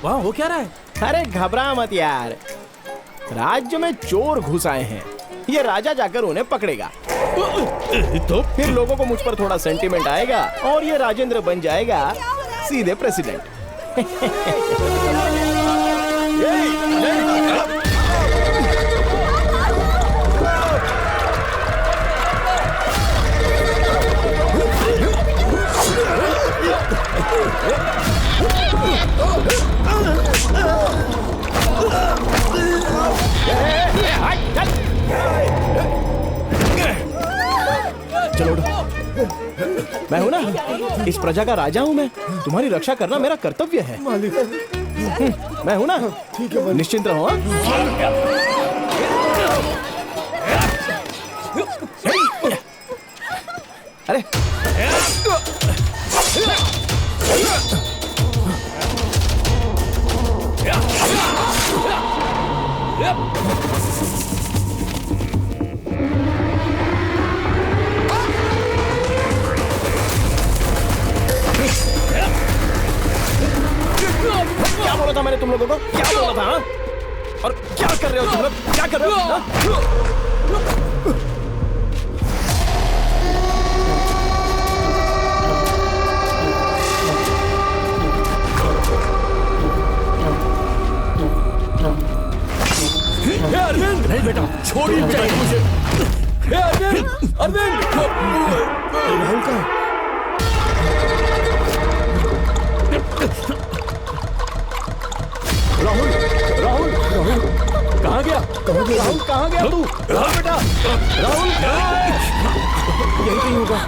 वहाँ हो क्या रहा है? अरे घबरा मत यार, राज्य में चोर घुस आए हैं। ये राजा जाकर उन्हें पकड़ेगा, तो फिर लोगों को मुझ पर थोड़ा सेंटीमेंट आएगा और ये राजेंद्र बन जाएगा सीधे प्रेसिडेंट। चलो उठो। मैं हूं ना, इस प्रजा का राजा हूं मैं। तुम्हारी रक्षा करना मेरा कर्तव्य है। मैं हूं ना, ठीक है, निश्चिंत रहो। अरे क्या बोला था मैंने तुम लोगों को? क्या बोला था? और क्या कर रहे हो तुम लोग? क्या कर रहे हो? अरविंद, नहीं बेटा, छोड़िए मुझे। अरविंद, अरविंद, राहुल का राहुल, राहुल, राहुल, कहाँ गया? राहुल कहाँ गया तू? राहुल बेटा, राहुल यही कहीं होगा।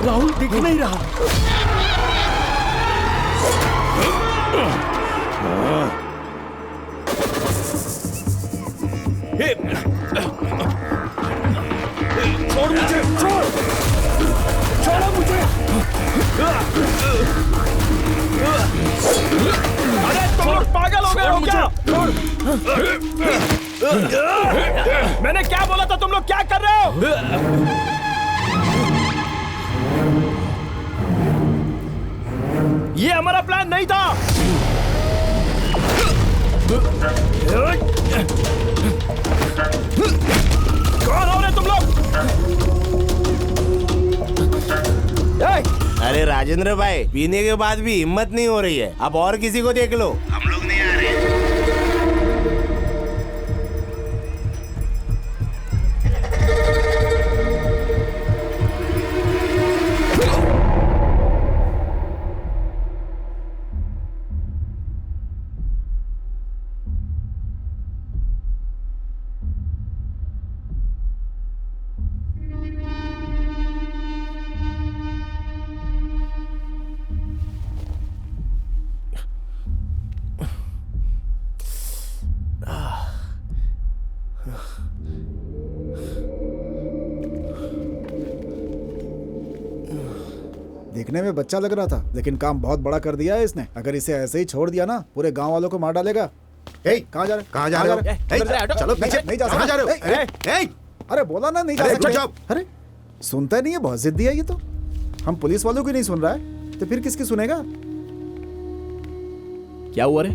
राहुल दिख नहीं रहा। छोड़ मुझे, छोड़, छोड़ो मुझे। अरे तुम लोग पागल हो गए हो क्या? मैंने क्या बोला था? तुम लोग क्या कर रहे हो? ये हमारा प्लान नहीं था। कौन हो रहे तुम लोग? अरे राजेंद्र भाई, पीने के बाद भी हिम्मत नहीं हो रही है। अब और किसी को देख लो। हम लोग नहीं आ रहे। देखने में बच्चा लग रहा था, लेकिन काम बहुत बड़ा कर दिया है इसने। अगर इसे ऐसे ही छोड़ दिया ना, पूरे गांव वालों को मार डालेगा। कहाँ जा रहे? कहाँ जा रहे हो? चलो पीछे। नहीं जा कहाँ जा रहे सकते। हो? अरे बोला ना नहीं जा सकते। अरे सुनता नहीं है, बहुत जिद्दी है ये तो। हम पुलिस वालों की नहीं सुन रहा है तो फिर किसकी सुनेगा? क्या हुआ रे?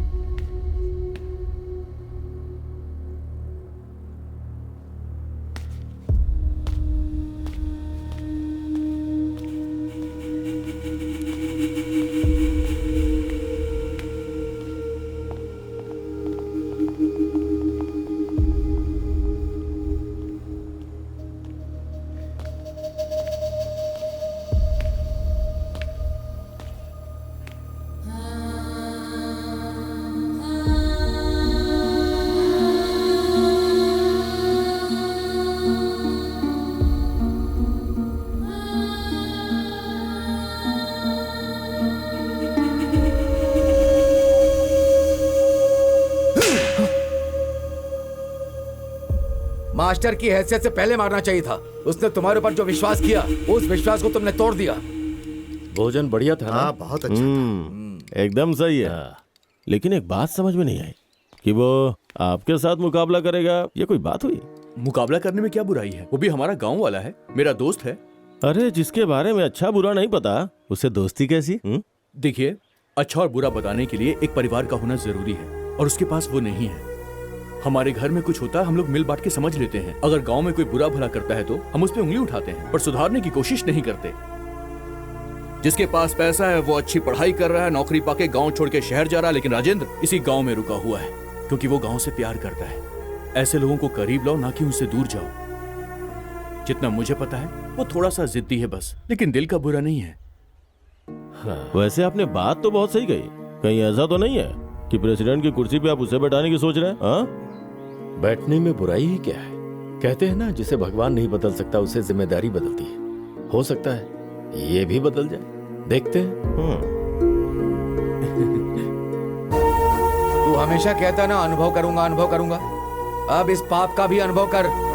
मास्टर की हैसियत से पहले मारना चाहिए था। उसने तुम्हारे ऊपर जो विश्वास किया, उस विश्वास को तुमने तोड़ दिया। भोजन बढ़िया था ना? हाँ, बहुत अच्छा था। एकदम सही है। लेकिन एक बात समझ में नहीं आई कि वो आपके साथ मुकाबला करेगा। ये कोई बात हुई? मुकाबला करने में क्या बुराई है? वो भी हमारा गांव वाला है, मेरा दोस्त है। अरे जिसके बारे में अच्छा बुरा नहीं पता, उससे दोस्ती कैसी? देखिए, अच्छा और बुरा बताने के लिए एक परिवार का होना जरूरी है, और उसके पास वो नहीं है। हमारे घर में कुछ होता है, हम लोग मिल बांट के समझ लेते हैं। अगर गांव में कोई बुरा भला करता है तो हम उस पर उंगली उठाते हैं, पर सुधारने की कोशिश नहीं करते। जिसके पास पैसा है वो अच्छी पढ़ाई कर रहा है, नौकरी पाके गांव छोड़ के शहर जा रहा है, लेकिन राजेंद्र इसी गांव में रुका हुआ है क्योंकि वो गांव से प्यार करता है। ऐसे लोगों को करीब लाओ, ना कि उनसे दूर जाओ। जितना मुझे पता है वो थोड़ा सा जिद्दी है बस, लेकिन दिल का बुरा नहीं है। वैसे आपने बात तो बहुत सही कही। कहीं ऐसा तो नहीं है कि प्रेसिडेंट की कुर्सी पे आप उसे बैठाने की सोच रहे हैं? हाँ? बैठने में बुराई ही क्या है? कहते हैं ना, जिसे भगवान नहीं बदल सकता उसे जिम्मेदारी बदलती है। हो सकता है ये भी बदल जाए, देखते हैं। तू हमेशा कहता ना अनुभव करूंगा, अनुभव करूंगा। अब इस पाप का भी अनुभव कर।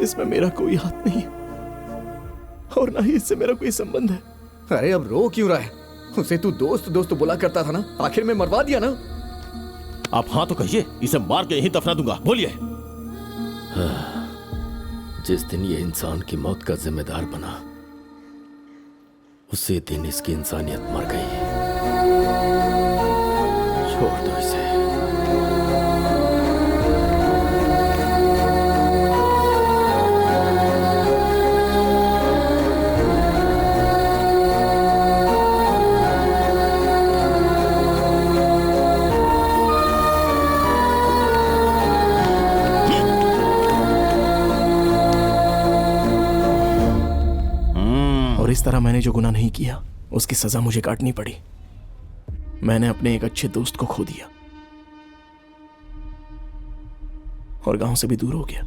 इसमें मेरा कोई हाथ नहीं है और ना ही इससे मेरा कोई संबंध है। अरे अब रो क्यों रहा है? उसे तू दोस्त दोस्त बोला करता था ना, आखिर में मरवा दिया ना। आप हाँ तो कहिए, इसे मार के यहीं दफना दूंगा। बोलिए। जिस दिन ये इंसान की मौत का जिम्मेदार बना, उसी दिन इसकी इंसानियत मर गई। छोड़ दो इसे। इस तरह मैंने जो गुनाह नहीं किया उसकी सजा मुझे काटनी पड़ी। मैंने अपने एक अच्छे दोस्त को खो दिया और गांव से भी दूर हो गया।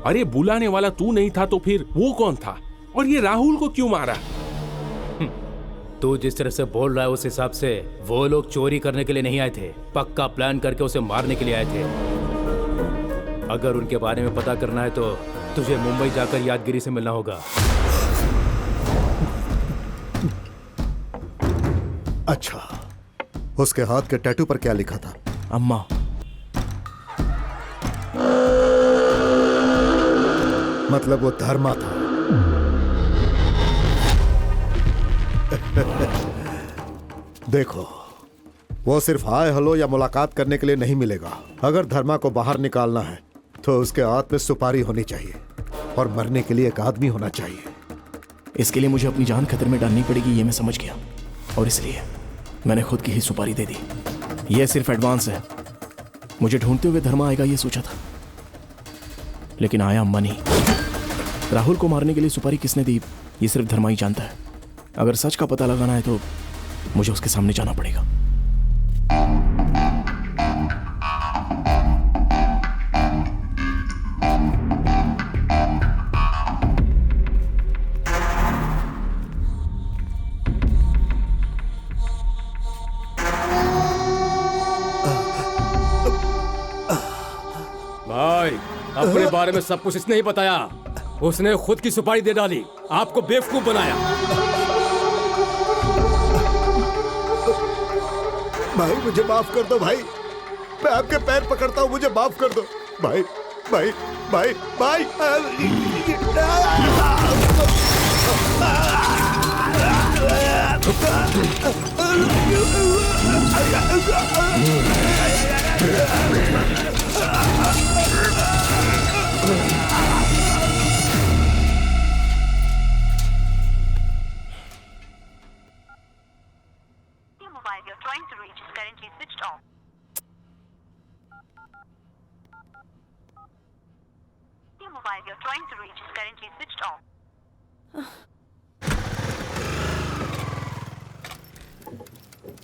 अरे बुलाने वाला तू नहीं था तो फिर वो कौन था? और ये राहुल को क्यों मारा? तू जिस तरह से बोल रहा है उस हिसाब से वो लोग चोरी करने के लिए नहीं आए थे, पक्का प्लान करके उसे मारने के लिए आए थे। अगर उनके बारे में पता करना है तो तुझे मुंबई जाकर यादगिरी से मिलना होगा। अच्छा, उसके हाथ के टैटू पर क्या लिखा था? अम्मा। मतलब वो धर्मा था। देखो, वो सिर्फ हाय हेलो या मुलाकात करने के लिए नहीं मिलेगा। अगर धर्मा को बाहर निकालना है तो उसके हाथ में सुपारी होनी चाहिए और मरने के लिए एक आदमी होना चाहिए। इसके लिए मुझे अपनी जान खतरे में डालनी पड़ेगी, ये मैं समझ गया, और इसलिए मैंने खुद की ही सुपारी दे दी। यह सिर्फ एडवांस है। मुझे ढूंढते हुए धर्मा आएगा ये सोचा था, लेकिन आया मनी। राहुल को मारने के लिए सुपारी किसने दी ये सिर्फ धर्मा ही जानता है। अगर सच का पता लगाना है तो मुझे उसके सामने जाना पड़ेगा। अपने बारे में सब कुछ इसने ही बताया। उसने खुद की सुपारी दे डाली, आपको बेवकूफ बनाया। भाई मुझे माफ कर दो भाई, मैं आपके पैर पकड़ता हूँ, मुझे माफ कर दो भाई भाई भाई भाई।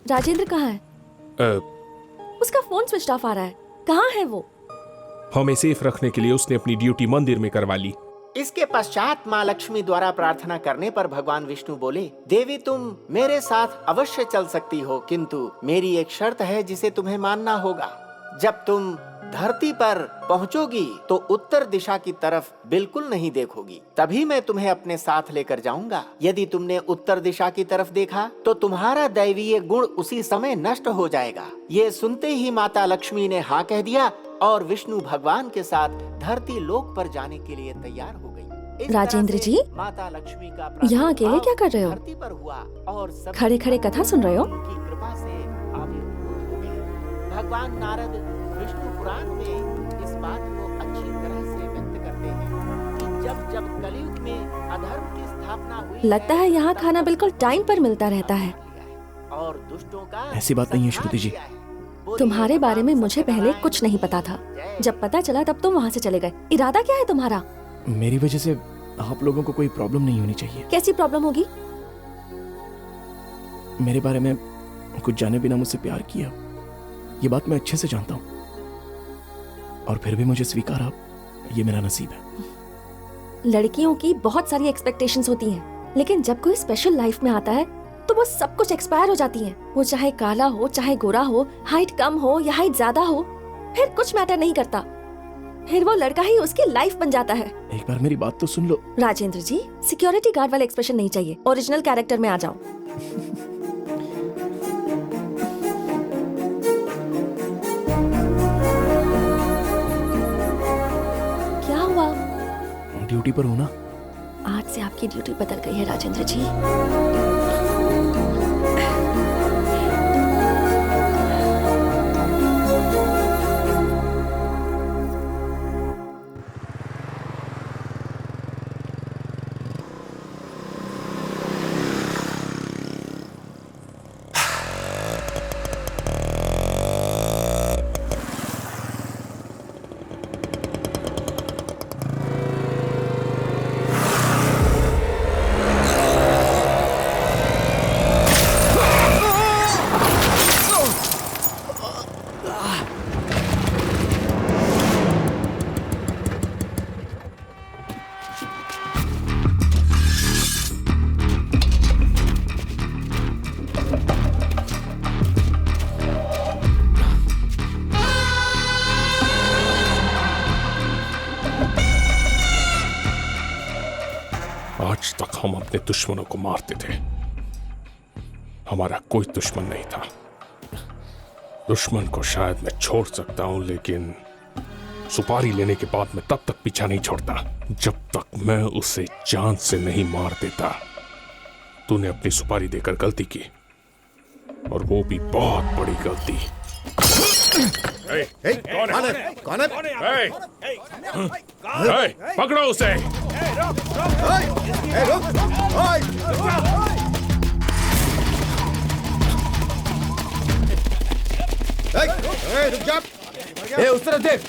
राजेंद्र कहाँ है? उसका फोन स्विच ऑफ आ रहा है। कहाँ है वो? हमें सेफ रखने के लिए उसने अपनी ड्यूटी मंदिर में करवा ली। इसके पश्चात माँ लक्ष्मी द्वारा प्रार्थना करने पर भगवान विष्णु बोले, देवी तुम मेरे साथ अवश्य चल सकती हो, किंतु मेरी एक शर्त है जिसे तुम्हें मानना होगा। जब तुम धरती पर पहुंचोगी तो उत्तर दिशा की तरफ बिल्कुल नहीं देखोगी, तभी मैं तुम्हें अपने साथ लेकर जाऊंगा। यदि तुमने उत्तर दिशा की तरफ देखा तो तुम्हारा दैवीय गुण उसी समय नष्ट हो जाएगा। ये सुनते ही माता लक्ष्मी ने हाँ कह दिया और विष्णु भगवान के साथ धरती लोक पर जाने के लिए तैयार हो गई। राजेंद्र जी, माता लक्ष्मी का यहाँ अकेले क्या कर रहे हो? धरती पर हुआ और खड़े खड़े कथा सुन रहे हो? की कृपा से आविर्भूत हो गए। भगवान नारद विष्णु पुराण में इस बात को अच्छी तरह से व्यक्त करते हैं कि जब जब कलयुग में अधर्म की स्थापना हुई, लगता है यहाँ खाना बिल्कुल टाइम पर मिलता रहता है। और दुष्टों का ऐसी बात नहीं है श्रुति जी। तुम्हारे बारे में मुझे पहले कुछ नहीं पता था, जब पता चला तब तुम वहाँ से चले गए। इरादा क्या है तुम्हारा? मेरी वजह से आप लोगों को कोई प्रॉब्लम नहीं होनी चाहिए। कैसी प्रॉब्लम होगी? मेरे बारे में कुछ जाने बिना मुझसे प्यार किया, ये बात मैं अच्छे से जानता हूँ, और फिर भी मुझे स्वीकारा, ये मेरा नसीब है। लड़कियों की बहुत सारी एक्सपेक्टेशंस होती हैं, लेकिन जब कोई स्पेशल लाइफ में आता है तो वो सब कुछ एक्सपायर हो जाती है। वो चाहे काला हो, चाहे गोरा हो, हाइट कम हो या हाइट ज्यादा हो, फिर कुछ मैटर नहीं करता। फिर वो लड़का ही उसकी लाइफ बन जाता है। एक बार मेरी बात तो सुन लो। राजेंद्र जी, सिक्योरिटी गार्ड वाले एक्सप्रेशन नहीं चाहिए, ओरिजिनल कैरेक्टर में आ जाओ। क्या हुआ? ड्यूटी पर हूँ ना। आज से आपकी ड्यूटी बदल गई है राजेंद्र जी। आज तक हम अपने दुश्मनों को मारते थे, हमारा कोई दुश्मन नहीं था। दुश्मन को शायद मैं छोड़ सकता हूं, लेकिन सुपारी लेने के बाद मैं तब तक पीछा नहीं छोड़ता जब तक मैं उसे जान से नहीं मार देता। तूने अपनी सुपारी देकर गलती की, और वो भी बहुत बड़ी गलती। कौन है? कौन है? पकड़ो उसे। रुक जा। उस तरफ देख।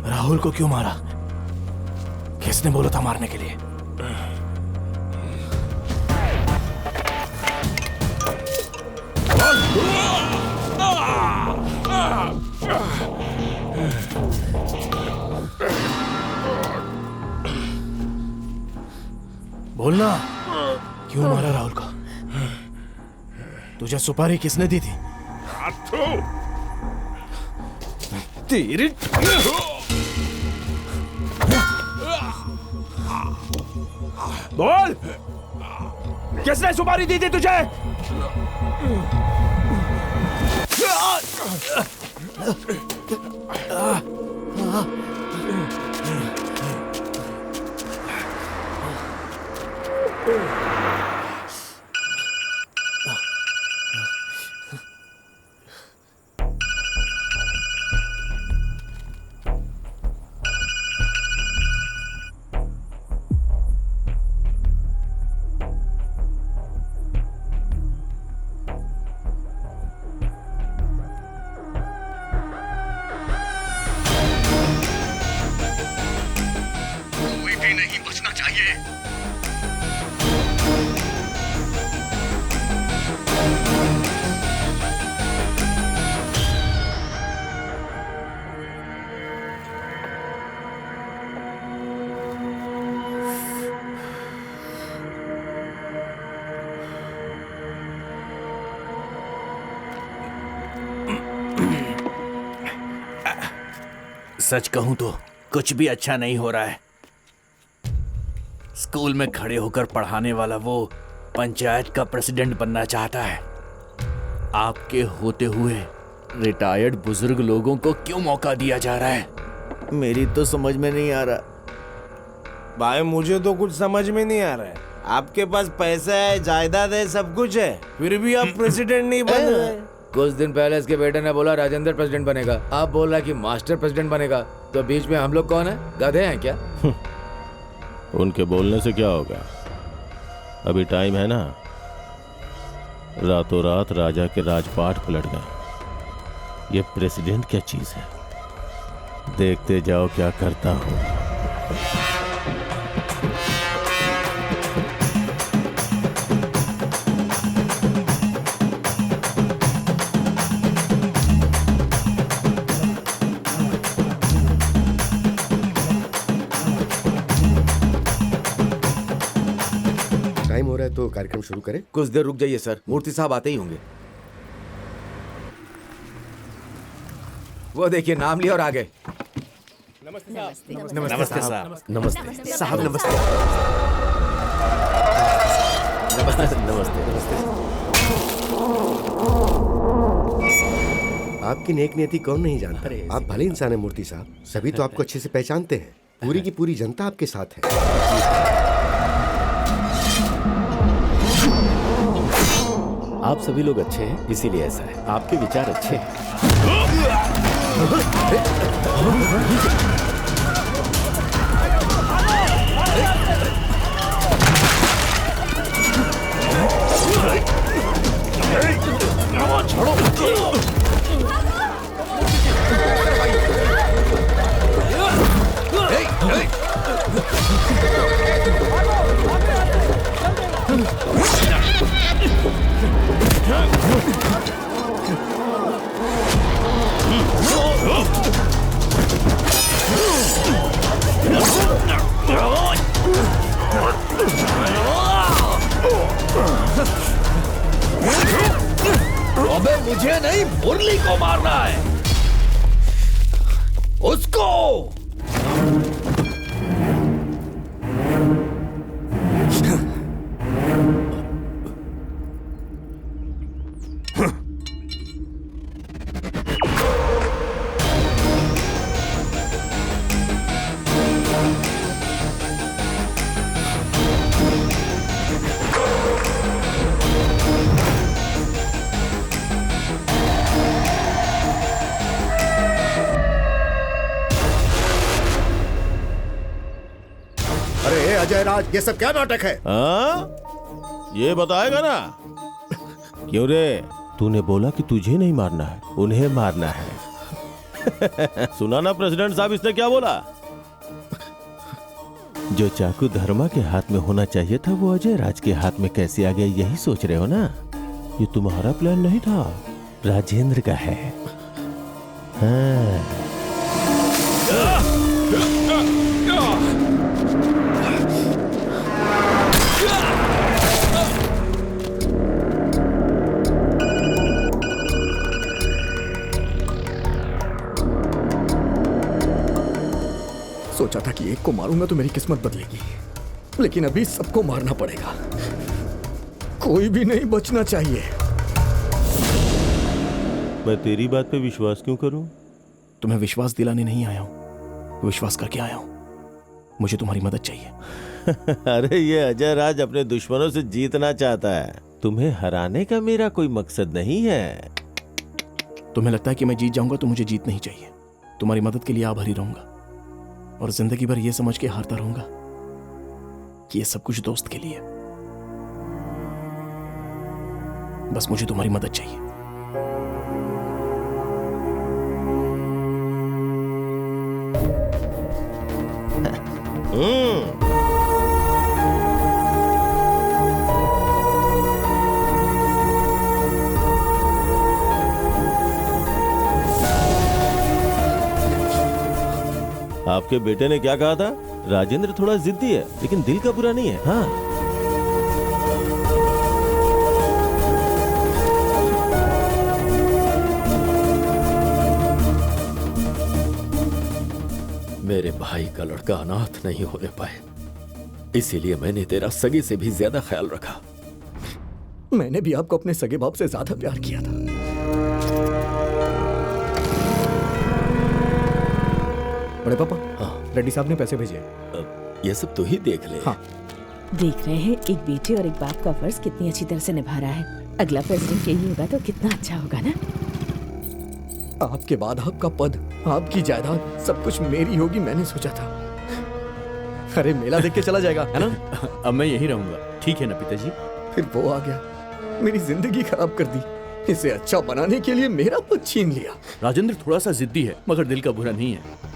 राहुल को क्यों मारा? किसने बोला था मारने के लिए? बोलना, क्यों मारा राहुल को? तुझे सुपारी किसने दी थी? तेरी बोल, किसने सुपारी दी थी तुझे? कोई भी नहीं बचना चाहिए। सच कहूं तो कुछ भी अच्छा नहीं हो रहा है। स्कूल में खड़े होकर पढ़ाने वाला वो पंचायत का प्रेसिडेंट बनना चाहता है। आपके होते हुए रिटायर्ड बुजुर्ग लोगों को क्यों मौका दिया जा रहा है? मेरी तो समझ में नहीं आ रहा भाई, मुझे तो कुछ समझ में नहीं आ रहा है। आपके पास पैसा है, जायदाद है, सब कुछ है, फिर भी आप प्रेसिडेंट नहीं बन रहे। कुछ दिन पहले इसके बेटे ने बोला राजेंद्र प्रेसिडेंट बनेगा, आप बोल रहा है कि मास्टर प्रेसिडेंट बनेगा। तो बीच में हम लोग कौन है? गधे हैं क्या? उनके बोलने से क्या होगा? अभी टाइम है ना। रातों रात राजा के राजपाट पलट गए। ये प्रेसिडेंट क्या चीज है? देखते जाओ क्या करता हूं। तो कार्यक्रम शुरू करें। कुछ देर रुक जाइए सर, मूर्ति साहब आते ही होंगे। वो देखिए नाम लिया और आ गए। नमस्ते साहब। नमस्ते साहब। नमस्ते साहब नमस्ते। नमस्ते। आपकी नेक नियति कौन नहीं जानता। आप भले इंसान हैं मूर्ति साहब, सभी तो आपको अच्छे से पहचानते हैं। पूरी की पूरी जनता आपके साथ है। आप सभी लोग अच्छे हैं, इसीलिए ऐसा है। आपके विचार अच्छे हैं। अबे मुझे नहीं, मुरली को मारना है, उसको। अजय राज, ये सब क्या नाटक है? ये बताएगा ना? क्यों रे, तूने बोला कि तुझे नहीं मारना है, उन्हें मारना है। सुना ना प्रेसिडेंट साहब, इसने क्या बोला? जो चाकू धर्मा के हाथ में होना चाहिए था वो अजय राज के हाथ में कैसे आ गया, यही सोच रहे हो ना? ये तुम्हारा प्लान नहीं था, राजेंद्र का है। हाँ। सोचा था कि एक को मारूंगा तो मेरी किस्मत बदलेगी, लेकिन अभी सबको मारना पड़ेगा। कोई भी नहीं बचना चाहिए। मैं तेरी बात पे विश्वास क्यों करूं? तुम्हें विश्वास दिलाने नहीं आया हूं, विश्वास करके आया हूं। मुझे तुम्हारी मदद चाहिए। अरे ये अजय राज अपने दुश्मनों से जीतना चाहता है, तुम्हें हराने का मेरा कोई मकसद नहीं है। तुम्हें लगता है कि मैं जीत जाऊंगा तो मुझे जीत नहीं चाहिए। तुम्हारी मदद के लिए आभारी रहूंगा और जिंदगी भर ये समझ के हारता रहूंगा कि ये सब कुछ दोस्त के लिए। बस मुझे तुम्हारी मदद चाहिए। आपके बेटे ने क्या कहा था? राजेंद्र थोड़ा जिद्दी है लेकिन दिल का बुरा नहीं है। हाँ, मेरे भाई का लड़का अनाथ नहीं होने पाए, इसीलिए मैंने तेरा सगे से भी ज्यादा ख्याल रखा। मैंने भी आपको अपने सगे बाप से ज्यादा प्यार किया था। बड़े पापा, हाँ, रेड्डी साहब ने पैसे भेजे। ये सब तो ही देख ले। हाँ। देख रहे हैं एक बेटे और एक बाप का फर्ज कितनी अच्छी तरह से निभा रहा है। अगला प्रेसिडेंट यही होगा तो कितना अच्छा होगा ना। आपके बाद आपका पद, आपकी जायदाद, सब कुछ मेरी होगी, मैंने सोचा था। अरे मेला देख के चला जाएगा, है ना? अब मैं यही रहूंगा। ठीक है ना पिताजी? फिर वो आ गया, मेरी जिंदगी खराब कर दी। इसे अच्छा बनाने के लिए मेरा पद छीन लिया। राजेंद्र थोड़ा सा जिद्दी है मगर दिल का बुरा नहीं है।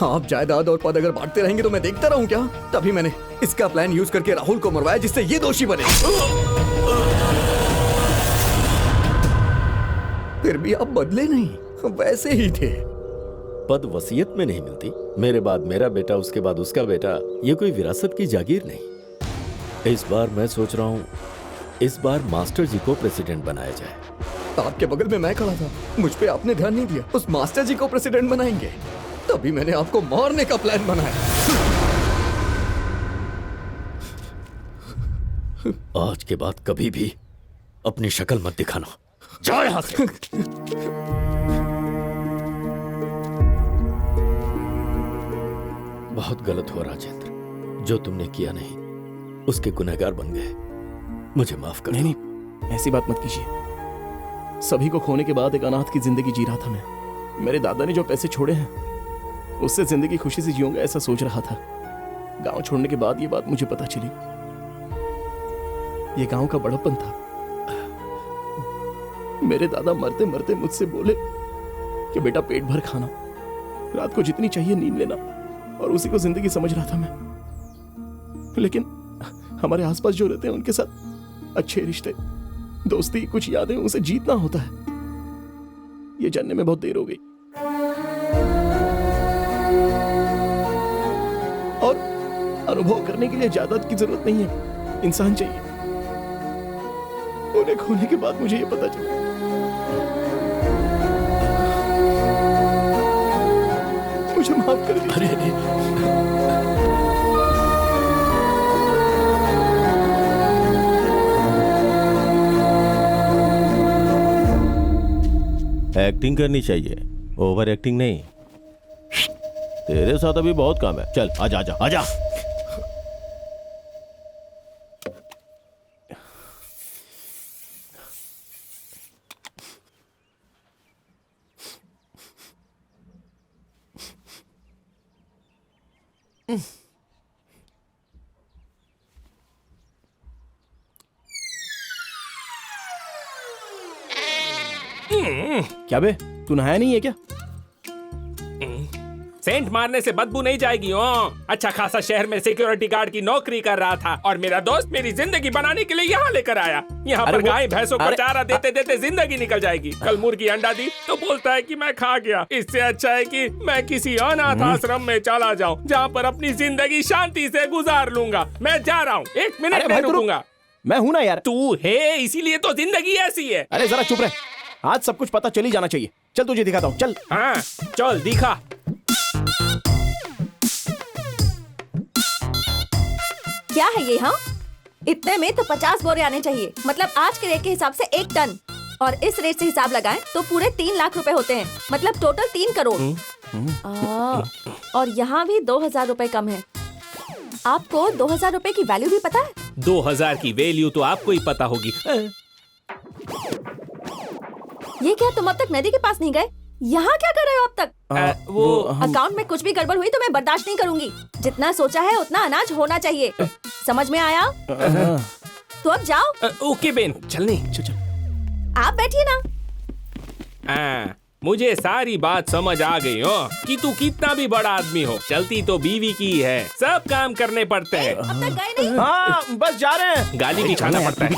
आप जायदाद और पद अगर बांटते रहेंगे तो मैं देखता रहूं क्या? तभी मैंने इसका प्लान यूज करके राहुल को मरवाया, जिससे ये दोषी बने। फिर भी आप बदले नहीं, वैसे ही थे। पद वसीयत में नहीं मिलती। मेरे बाद मेरा बेटा, उसके बाद उसका बेटा, ये कोई विरासत की जागीर नहीं। इस बार मैं सोच रहा हूँ इस बार मास्टर जी को प्रेसिडेंट बनाया जाए। आपके बगल में मैं खड़ा था, मुझ पे आपने ध्यान नहीं दिया। उस मास्टर जी को प्रेसिडेंट बनाएंगे, तभी मैंने आपको मारने का प्लान बनाया। आज के बाद कभी भी अपनी शक्ल मत दिखाना। जाओ यहाँ से। बहुत गलत हुआ राजेंद्र, जो तुमने किया नहीं उसके गुनहगार बन गए। मुझे माफ कर। नहीं, ऐसी बात मत कीजिए। सभी को खोने के बाद एक अनाथ की जिंदगी जी रहा था मैं। मेरे दादा ने जो पैसे छोड़े हैं उससे जिंदगी खुशी से जीऊंगा ऐसा सोच रहा था। गांव छोड़ने के बाद ये बात मुझे पता चली। ये गांव का बड़प्पन था। मेरे दादा मरते मरते मुझसे बोले कि बेटा पेट भर खाना, रात को जितनी चाहिए नींद लेना, और उसी को जिंदगी समझ रहा था मैं। लेकिन हमारे आसपास जो रहते हैं उनके साथ अच्छे रिश्ते, दोस्ती, कुछ यादें, उसे जीतना होता है। ये जानने में बहुत देर हो गई। और अनुभव करने के लिए जायदाद की जरूरत नहीं है, इंसान चाहिए। उन्हें खोने के बाद मुझे ये पता चला। मुझे माफ कर दीजिए। एक्टिंग करनी चाहिए, ओवर एक्टिंग नहीं। तेरे साथ अभी बहुत काम है। चल आजा आजा आजा। क्या बे, तू नहाया नहीं है क्या? सेंट मारने से बदबू नहीं जाएगी। अच्छा खासा शहर में सिक्योरिटी गार्ड की नौकरी कर रहा था और मेरा दोस्त मेरी जिंदगी बनाने के लिए यहाँ लेकर आया। यहाँ पर गाय भैंसों को चारा देते देते जिंदगी निकल जाएगी। कल मुर्गी अंडा दी तो बोलता है कि मैं खा गया। इससे अच्छा है कि मैं किसी अनाथ आश्रम में चला जाऊँ जहाँ पर अपनी जिंदगी शांति से गुजार लूंगा। मैं जा रहा हूँ, 1 मिनट में रुकूंगा। मैं हूं ना यार। तू है इसीलिए तो जिंदगी ऐसी है। अरे जरा चुप रहे, आज सब कुछ पता चल ही जाना चाहिए। चल तुझे दिखाता हूँ, चल। हाँ चल दिखा। क्या है ये? हाँ, इतने में तो 50 बोरे आने चाहिए। मतलब आज के रेट के हिसाब से 1 टन, और इस रेट से हिसाब लगाएं तो पूरे 3 लाख रुपए होते हैं। मतलब टोटल 3 करोड़। और यहाँ भी 2000 रुपए कम है। आपको 2000 रुपए की वैल्यू भी पता है? 2000 की वैल्यू तो आपको ही पता होगी। ये क्या, तुम अब तक नदी के पास नहीं गए? यहाँ क्या कर रहे हो अब तक? वो अकाउंट में कुछ भी गड़बड़ हुई तो मैं बर्दाश्त नहीं करूंगी। जितना सोचा है उतना अनाज होना चाहिए। समझ में आया? तो अब जाओ। ओके बेन, चलने। चल। आप बैठिए ना। मुझे सारी बात समझ आ गई हो कि तू कितना भी बड़ा आदमी हो, चलती तो बीवी की है। सब काम करने पड़ते हैं। अब तक गए नहीं? हाँ, बस जा रहे हैं। गाली भी खाना पड़ता है।